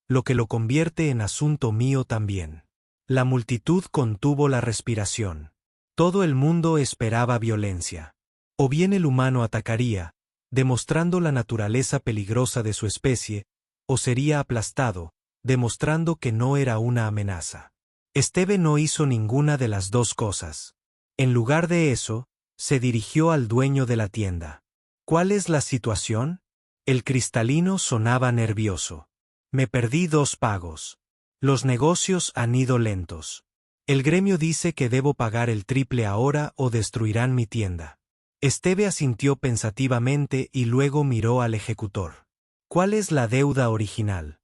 lo que lo convierte en asunto mío también. La multitud contuvo la respiración. Todo el mundo esperaba violencia. O bien el humano atacaría, demostrando la naturaleza peligrosa de su especie, o sería aplastado, demostrando que no era una amenaza. Esteve no hizo ninguna de las dos cosas. En lugar de eso, se dirigió al dueño de la tienda. ¿Cuál es la situación? El cristalino sonaba nervioso. Me perdí 2 pagos. Los negocios han ido lentos. El gremio dice que debo pagar el triple ahora o destruirán mi tienda. Esteve asintió pensativamente y luego miró al ejecutor. ¿Cuál es la deuda original?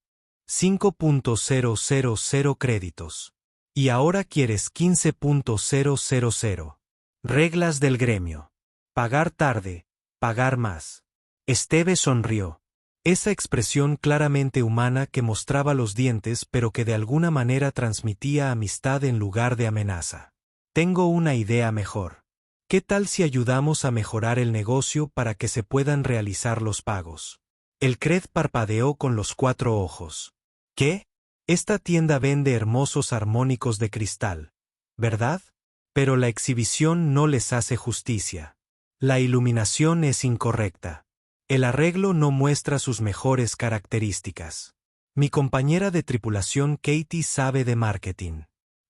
5.000 créditos. Y ahora quieres 15.000. Reglas del gremio. Pagar tarde, pagar más. Esteve sonrió. Esa expresión claramente humana que mostraba los dientes pero que de alguna manera transmitía amistad en lugar de amenaza. Tengo una idea mejor. ¿Qué tal si ayudamos a mejorar el negocio para que se puedan realizar los pagos? El Kret parpadeó con los 4 ojos. ¿Qué? Esta tienda vende hermosos armónicos de cristal, ¿verdad? Pero la exhibición no les hace justicia. La iluminación es incorrecta. El arreglo no muestra sus mejores características. Mi compañera de tripulación Katie sabe de marketing.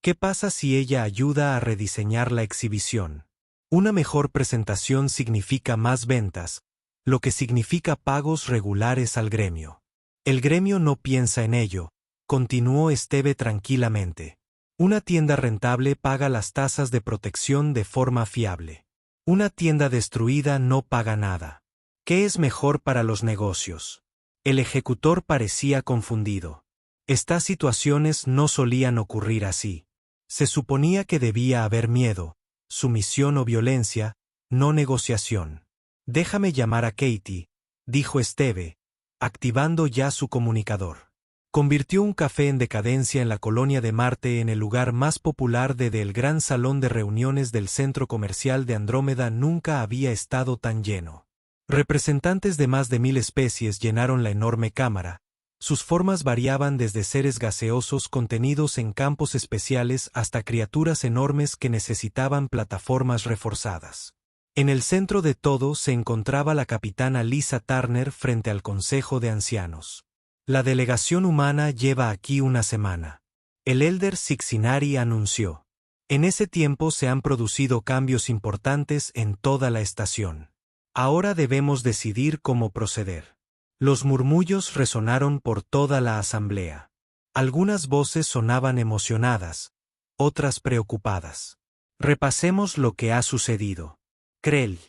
¿Qué pasa si ella ayuda a rediseñar la exhibición? Una mejor presentación significa más ventas, lo que significa pagos regulares al gremio. El gremio no piensa en ello, continuó Esteve tranquilamente. Una tienda rentable paga las tasas de protección de forma fiable. Una tienda destruida no paga nada. ¿Qué es mejor para los negocios? El ejecutor parecía confundido. Estas situaciones no solían ocurrir así. Se suponía que debía haber miedo, sumisión o violencia, no negociación. Déjame llamar a Katie, dijo Esteve, activando ya su comunicador. Convirtió un café en decadencia en la colonia de Marte en el lugar más popular el gran salón de reuniones del centro comercial de Andrómeda nunca había estado tan lleno. Representantes de más de 1000 especies llenaron la enorme cámara. Sus formas variaban desde seres gaseosos contenidos en campos especiales hasta criaturas enormes que necesitaban plataformas reforzadas. En el centro de todo se encontraba la capitana Lisa Turner frente al Consejo de Ancianos. La delegación humana lleva aquí una semana. El Elder Sixinari anunció. En ese tiempo se han producido cambios importantes en toda la estación. Ahora debemos decidir cómo proceder. Los murmullos resonaron por toda la asamblea. Algunas voces sonaban emocionadas, otras preocupadas. Repasemos lo que ha sucedido. Krell,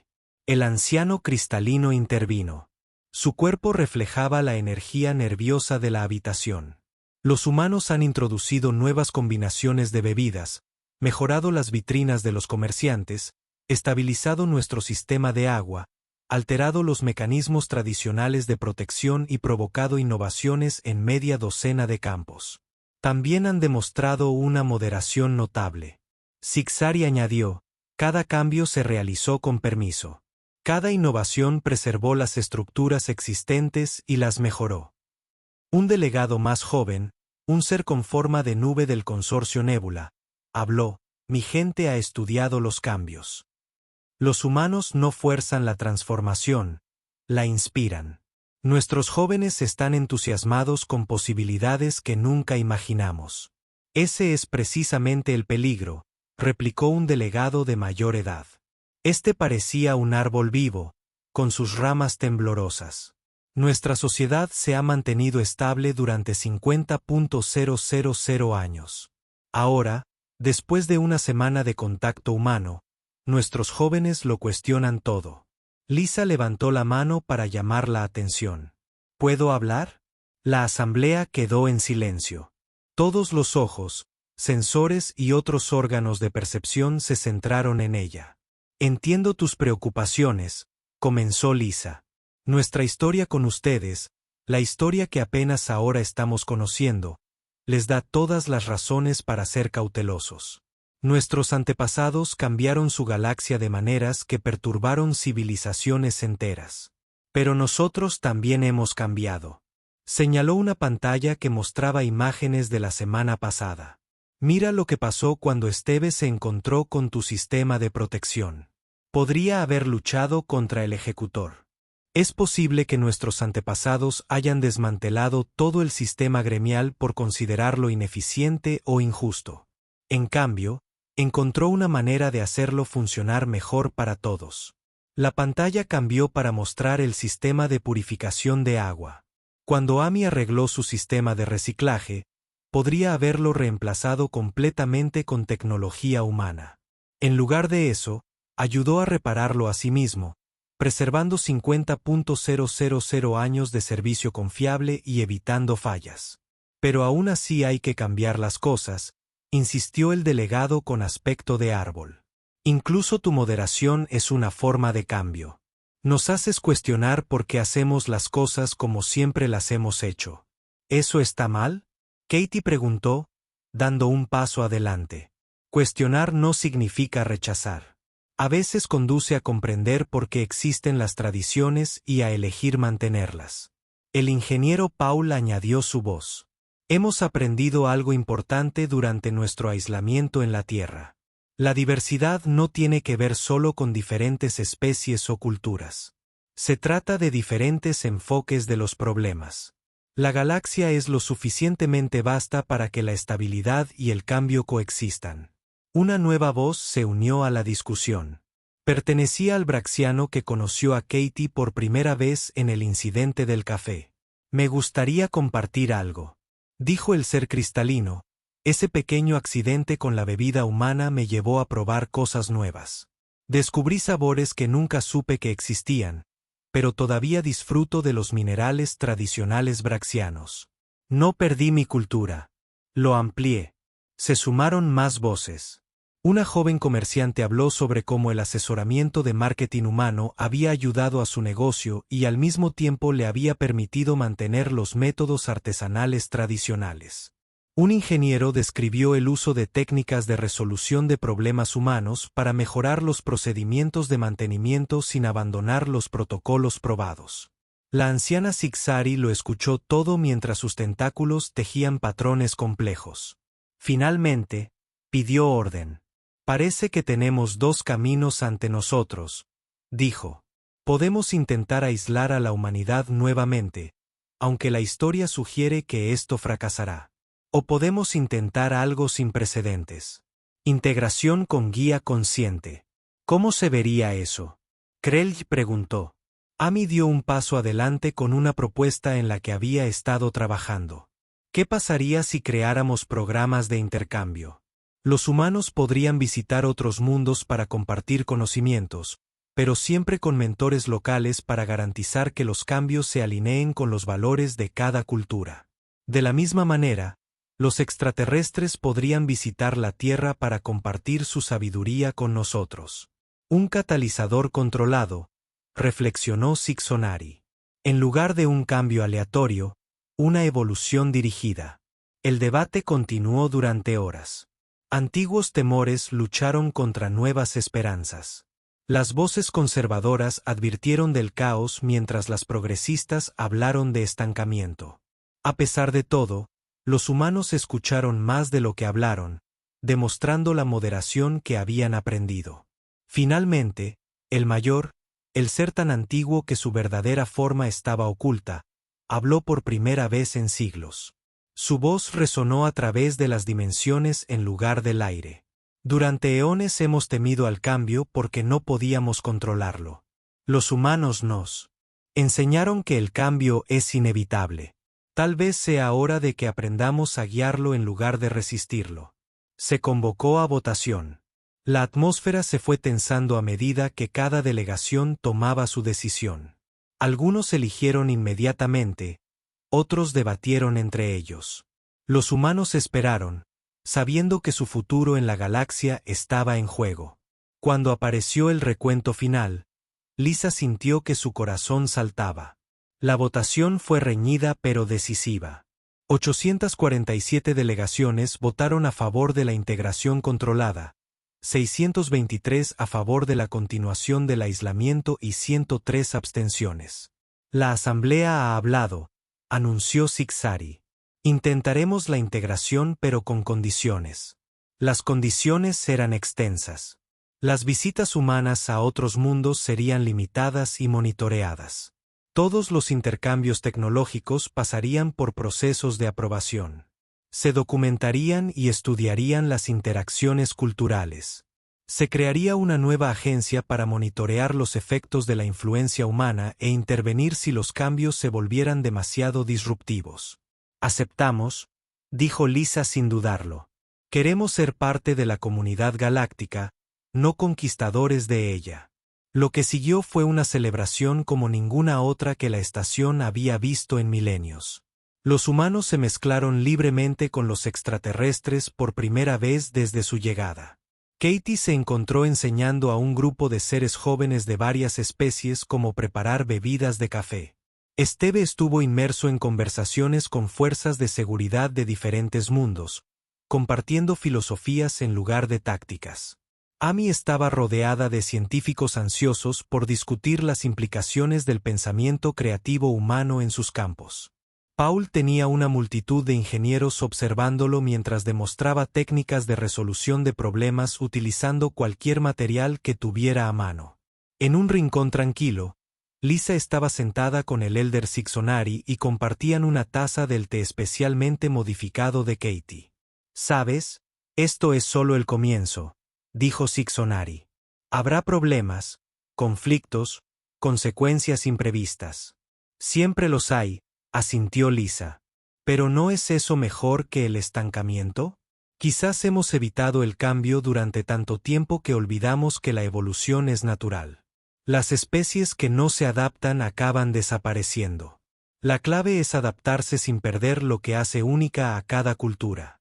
el anciano cristalino intervino. Su cuerpo reflejaba la energía nerviosa de la habitación. Los humanos han introducido nuevas combinaciones de bebidas, mejorado las vitrinas de los comerciantes, estabilizado nuestro sistema de agua, alterado los mecanismos tradicionales de protección y provocado innovaciones en media docena de campos. También han demostrado una moderación notable. Sixari añadió, cada cambio se realizó con permiso. Cada innovación preservó las estructuras existentes y las mejoró. Un delegado más joven, un ser con forma de nube del consorcio Nébula, habló, mi gente ha estudiado los cambios. Los humanos no fuerzan la transformación, la inspiran. Nuestros jóvenes están entusiasmados con posibilidades que nunca imaginamos. Ese es precisamente el peligro, replicó un delegado de mayor edad. Este parecía un árbol vivo, con sus ramas temblorosas. Nuestra sociedad se ha mantenido estable durante 50.000 años. Ahora, después de una semana de contacto humano, nuestros jóvenes lo cuestionan todo. Lisa levantó la mano para llamar la atención. ¿Puedo hablar? La asamblea quedó en silencio. Todos los ojos, sensores y otros órganos de percepción se centraron en ella. Entiendo tus preocupaciones, comenzó Lisa. Nuestra historia con ustedes, la historia que apenas ahora estamos conociendo, les da todas las razones para ser cautelosos. Nuestros antepasados cambiaron su galaxia de maneras que perturbaron civilizaciones enteras. Pero nosotros también hemos cambiado. Señaló una pantalla que mostraba imágenes de la semana pasada. Mira lo que pasó cuando Esteve se encontró con tu sistema de protección. Podría haber luchado contra el ejecutor. Es posible que nuestros antepasados hayan desmantelado todo el sistema gremial por considerarlo ineficiente o injusto. En cambio, encontró una manera de hacerlo funcionar mejor para todos. La pantalla cambió para mostrar el sistema de purificación de agua. Cuando Amy arregló su sistema de reciclaje, podría haberlo reemplazado completamente con tecnología humana. En lugar de eso, ayudó a repararlo a sí mismo, preservando 50.000 años de servicio confiable y evitando fallas. Pero aún así hay que cambiar las cosas, insistió el delegado con aspecto de árbol. Incluso tu moderación es una forma de cambio. Nos haces cuestionar por qué hacemos las cosas como siempre las hemos hecho. ¿Eso está mal? Katie preguntó, dando un paso adelante. Cuestionar no significa rechazar. A veces conduce a comprender por qué existen las tradiciones y a elegir mantenerlas. El ingeniero Paul añadió su voz. Hemos aprendido algo importante durante nuestro aislamiento en la Tierra. La diversidad no tiene que ver solo con diferentes especies o culturas. Se trata de diferentes enfoques de los problemas. La galaxia es lo suficientemente vasta para que la estabilidad y el cambio coexistan. Una nueva voz se unió a la discusión. Pertenecía al braxiano que conoció a Katie por primera vez en el incidente del café. Me gustaría compartir algo, dijo el ser cristalino. Ese pequeño accidente con la bebida humana me llevó a probar cosas nuevas. Descubrí sabores que nunca supe que existían, pero todavía disfruto de los minerales tradicionales braxianos. No perdí mi cultura. Lo amplié. Se sumaron más voces. Una joven comerciante habló sobre cómo el asesoramiento de marketing humano había ayudado a su negocio y al mismo tiempo le había permitido mantener los métodos artesanales tradicionales. Un ingeniero describió el uso de técnicas de resolución de problemas humanos para mejorar los procedimientos de mantenimiento sin abandonar los protocolos probados. La anciana Sixari lo escuchó todo mientras sus tentáculos tejían patrones complejos. Finalmente, pidió orden. Parece que tenemos dos caminos ante nosotros, dijo. Podemos intentar aislar a la humanidad nuevamente, aunque la historia sugiere que esto fracasará. O podemos intentar algo sin precedentes. Integración con guía consciente. ¿Cómo se vería eso? Krell preguntó. Amy dio un paso adelante con una propuesta en la que había estado trabajando. ¿Qué pasaría si creáramos programas de intercambio? Los humanos podrían visitar otros mundos para compartir conocimientos, pero siempre con mentores locales para garantizar que los cambios se alineen con los valores de cada cultura. De la misma manera, los extraterrestres podrían visitar la Tierra para compartir su sabiduría con nosotros. Un catalizador controlado, reflexionó Sixonari. En lugar de un cambio aleatorio, una evolución dirigida. El debate continuó durante horas. Antiguos temores lucharon contra nuevas esperanzas. Las voces conservadoras advirtieron del caos mientras las progresistas hablaron de estancamiento. A pesar de todo, los humanos escucharon más de lo que hablaron, demostrando la moderación que habían aprendido. Finalmente, el mayor, el ser tan antiguo que su verdadera forma estaba oculta, habló por primera vez en siglos. Su voz resonó a través de las dimensiones en lugar del aire. Durante eones hemos temido al cambio porque no podíamos controlarlo. Los humanos nos enseñaron que el cambio es inevitable. Tal vez sea hora de que aprendamos a guiarlo en lugar de resistirlo. Se convocó a votación. La atmósfera se fue tensando a medida que cada delegación tomaba su decisión. Algunos eligieron inmediatamente, otros debatieron entre ellos. Los humanos esperaron, sabiendo que su futuro en la galaxia estaba en juego. Cuando apareció el recuento final, Lisa sintió que su corazón saltaba. La votación fue reñida pero decisiva. 847 delegaciones votaron a favor de la integración controlada, 623 a favor de la continuación del aislamiento y 103 abstenciones. La asamblea ha hablado, anunció Sixari. Intentaremos la integración pero con condiciones. Las condiciones eran extensas. Las visitas humanas a otros mundos serían limitadas y monitoreadas. Todos los intercambios tecnológicos pasarían por procesos de aprobación. Se documentarían y estudiarían las interacciones culturales. Se crearía una nueva agencia para monitorear los efectos de la influencia humana e intervenir si los cambios se volvieran demasiado disruptivos. Aceptamos, dijo Lisa sin dudarlo. Queremos ser parte de la comunidad galáctica, no conquistadores de ella. Lo que siguió fue una celebración como ninguna otra que la estación había visto en milenios. Los humanos se mezclaron libremente con los extraterrestres por primera vez desde su llegada. Katie se encontró enseñando a un grupo de seres jóvenes de varias especies cómo preparar bebidas de café. Steve estuvo inmerso en conversaciones con fuerzas de seguridad de diferentes mundos, compartiendo filosofías en lugar de tácticas. Amy estaba rodeada de científicos ansiosos por discutir las implicaciones del pensamiento creativo humano en sus campos. Paul tenía una multitud de ingenieros observándolo mientras demostraba técnicas de resolución de problemas utilizando cualquier material que tuviera a mano. En un rincón tranquilo, Lisa estaba sentada con el Elder Sixonari y compartían una taza del té especialmente modificado de Katie. «¿Sabes? Esto es solo el comienzo», dijo Sixonari. «Habrá problemas, conflictos, consecuencias imprevistas. Siempre los hay», asintió Lisa. «¿Pero no es eso mejor que el estancamiento? Quizás hemos evitado el cambio durante tanto tiempo que olvidamos que la evolución es natural. Las especies que no se adaptan acaban desapareciendo. La clave es adaptarse sin perder lo que hace única a cada cultura».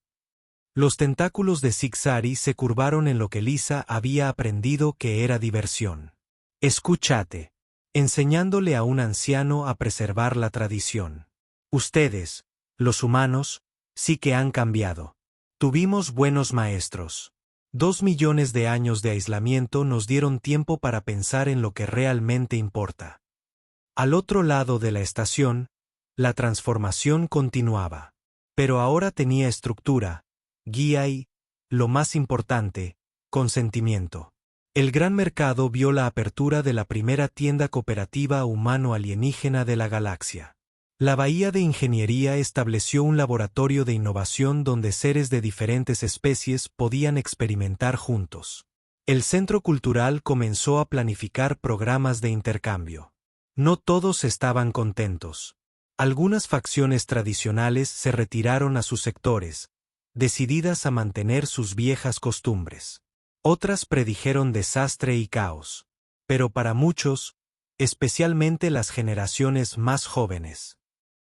Los tentáculos de Sixari se curvaron en lo que Lisa había aprendido que era diversión. «Escúchate», enseñándole a un anciano a preservar la tradición. «Ustedes, los humanos, sí que han cambiado. Tuvimos buenos maestros. 2 millones de años de aislamiento nos dieron tiempo para pensar en lo que realmente importa». Al otro lado de la estación, la transformación continuaba. Pero ahora tenía estructura, guía y, lo más importante, consentimiento. El gran mercado vio la apertura de la primera tienda cooperativa humano-alienígena de la galaxia. La Bahía de Ingeniería estableció un laboratorio de innovación donde seres de diferentes especies podían experimentar juntos. El Centro Cultural comenzó a planificar programas de intercambio. No todos estaban contentos. Algunas facciones tradicionales se retiraron a sus sectores, decididas a mantener sus viejas costumbres. Otras predijeron desastre y caos. Pero para muchos, especialmente las generaciones más jóvenes,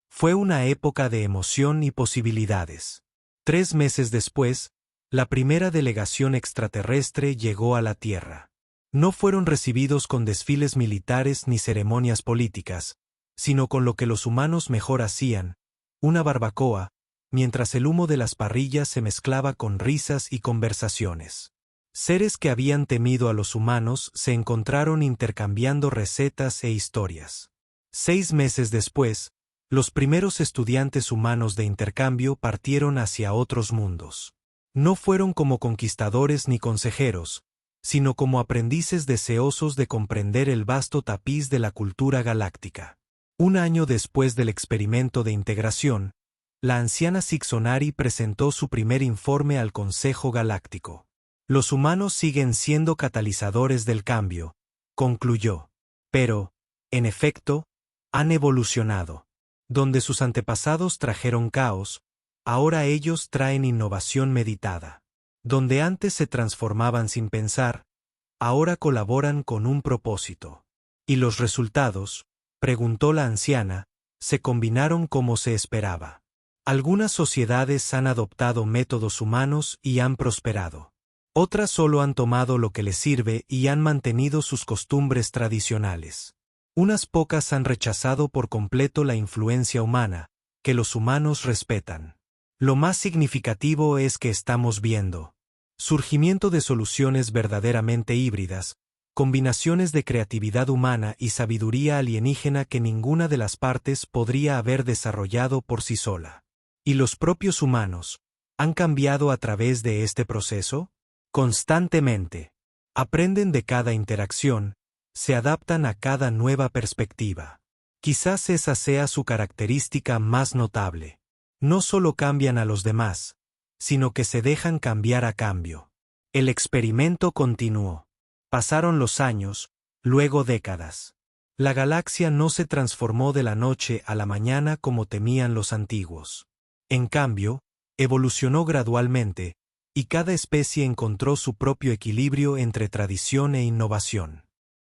fue una época de emoción y posibilidades. 3 meses después, la primera delegación extraterrestre llegó a la Tierra. No fueron recibidos con desfiles militares ni ceremonias políticas, sino con lo que los humanos mejor hacían, una barbacoa, mientras el humo de las parrillas se mezclaba con risas y conversaciones. Seres que habían temido a los humanos se encontraron intercambiando recetas e historias. 6 meses después, los primeros estudiantes humanos de intercambio partieron hacia otros mundos. No fueron como conquistadores ni consejeros, sino como aprendices deseosos de comprender el vasto tapiz de la cultura galáctica. 1 año después del experimento de integración, la anciana Sixonari presentó su primer informe al Consejo Galáctico. «Los humanos siguen siendo catalizadores del cambio», concluyó. «Pero, en efecto, han evolucionado. Donde sus antepasados trajeron caos, ahora ellos traen innovación meditada. Donde antes se transformaban sin pensar, ahora colaboran con un propósito. Y los resultados, Preguntó la anciana. Se combinaron como se esperaba. Algunas sociedades han adoptado métodos humanos y han prosperado. Otras solo han tomado lo que les sirve y han mantenido sus costumbres tradicionales. Unas pocas han rechazado por completo la influencia humana, que los humanos respetan. Lo más significativo es que estamos viendo surgimiento de soluciones verdaderamente híbridas, combinaciones de creatividad humana y sabiduría alienígena que ninguna de las partes podría haber desarrollado por sí sola. ¿Y los propios humanos han cambiado a través de este proceso? Constantemente. Aprenden de cada interacción, se adaptan a cada nueva perspectiva. Quizás esa sea su característica más notable. No solo cambian a los demás, sino que se dejan cambiar a cambio. El experimento continuó. Pasaron los años, luego décadas. La galaxia no se transformó de la noche a la mañana como temían los antiguos. En cambio, evolucionó gradualmente, y cada especie encontró su propio equilibrio entre tradición e innovación.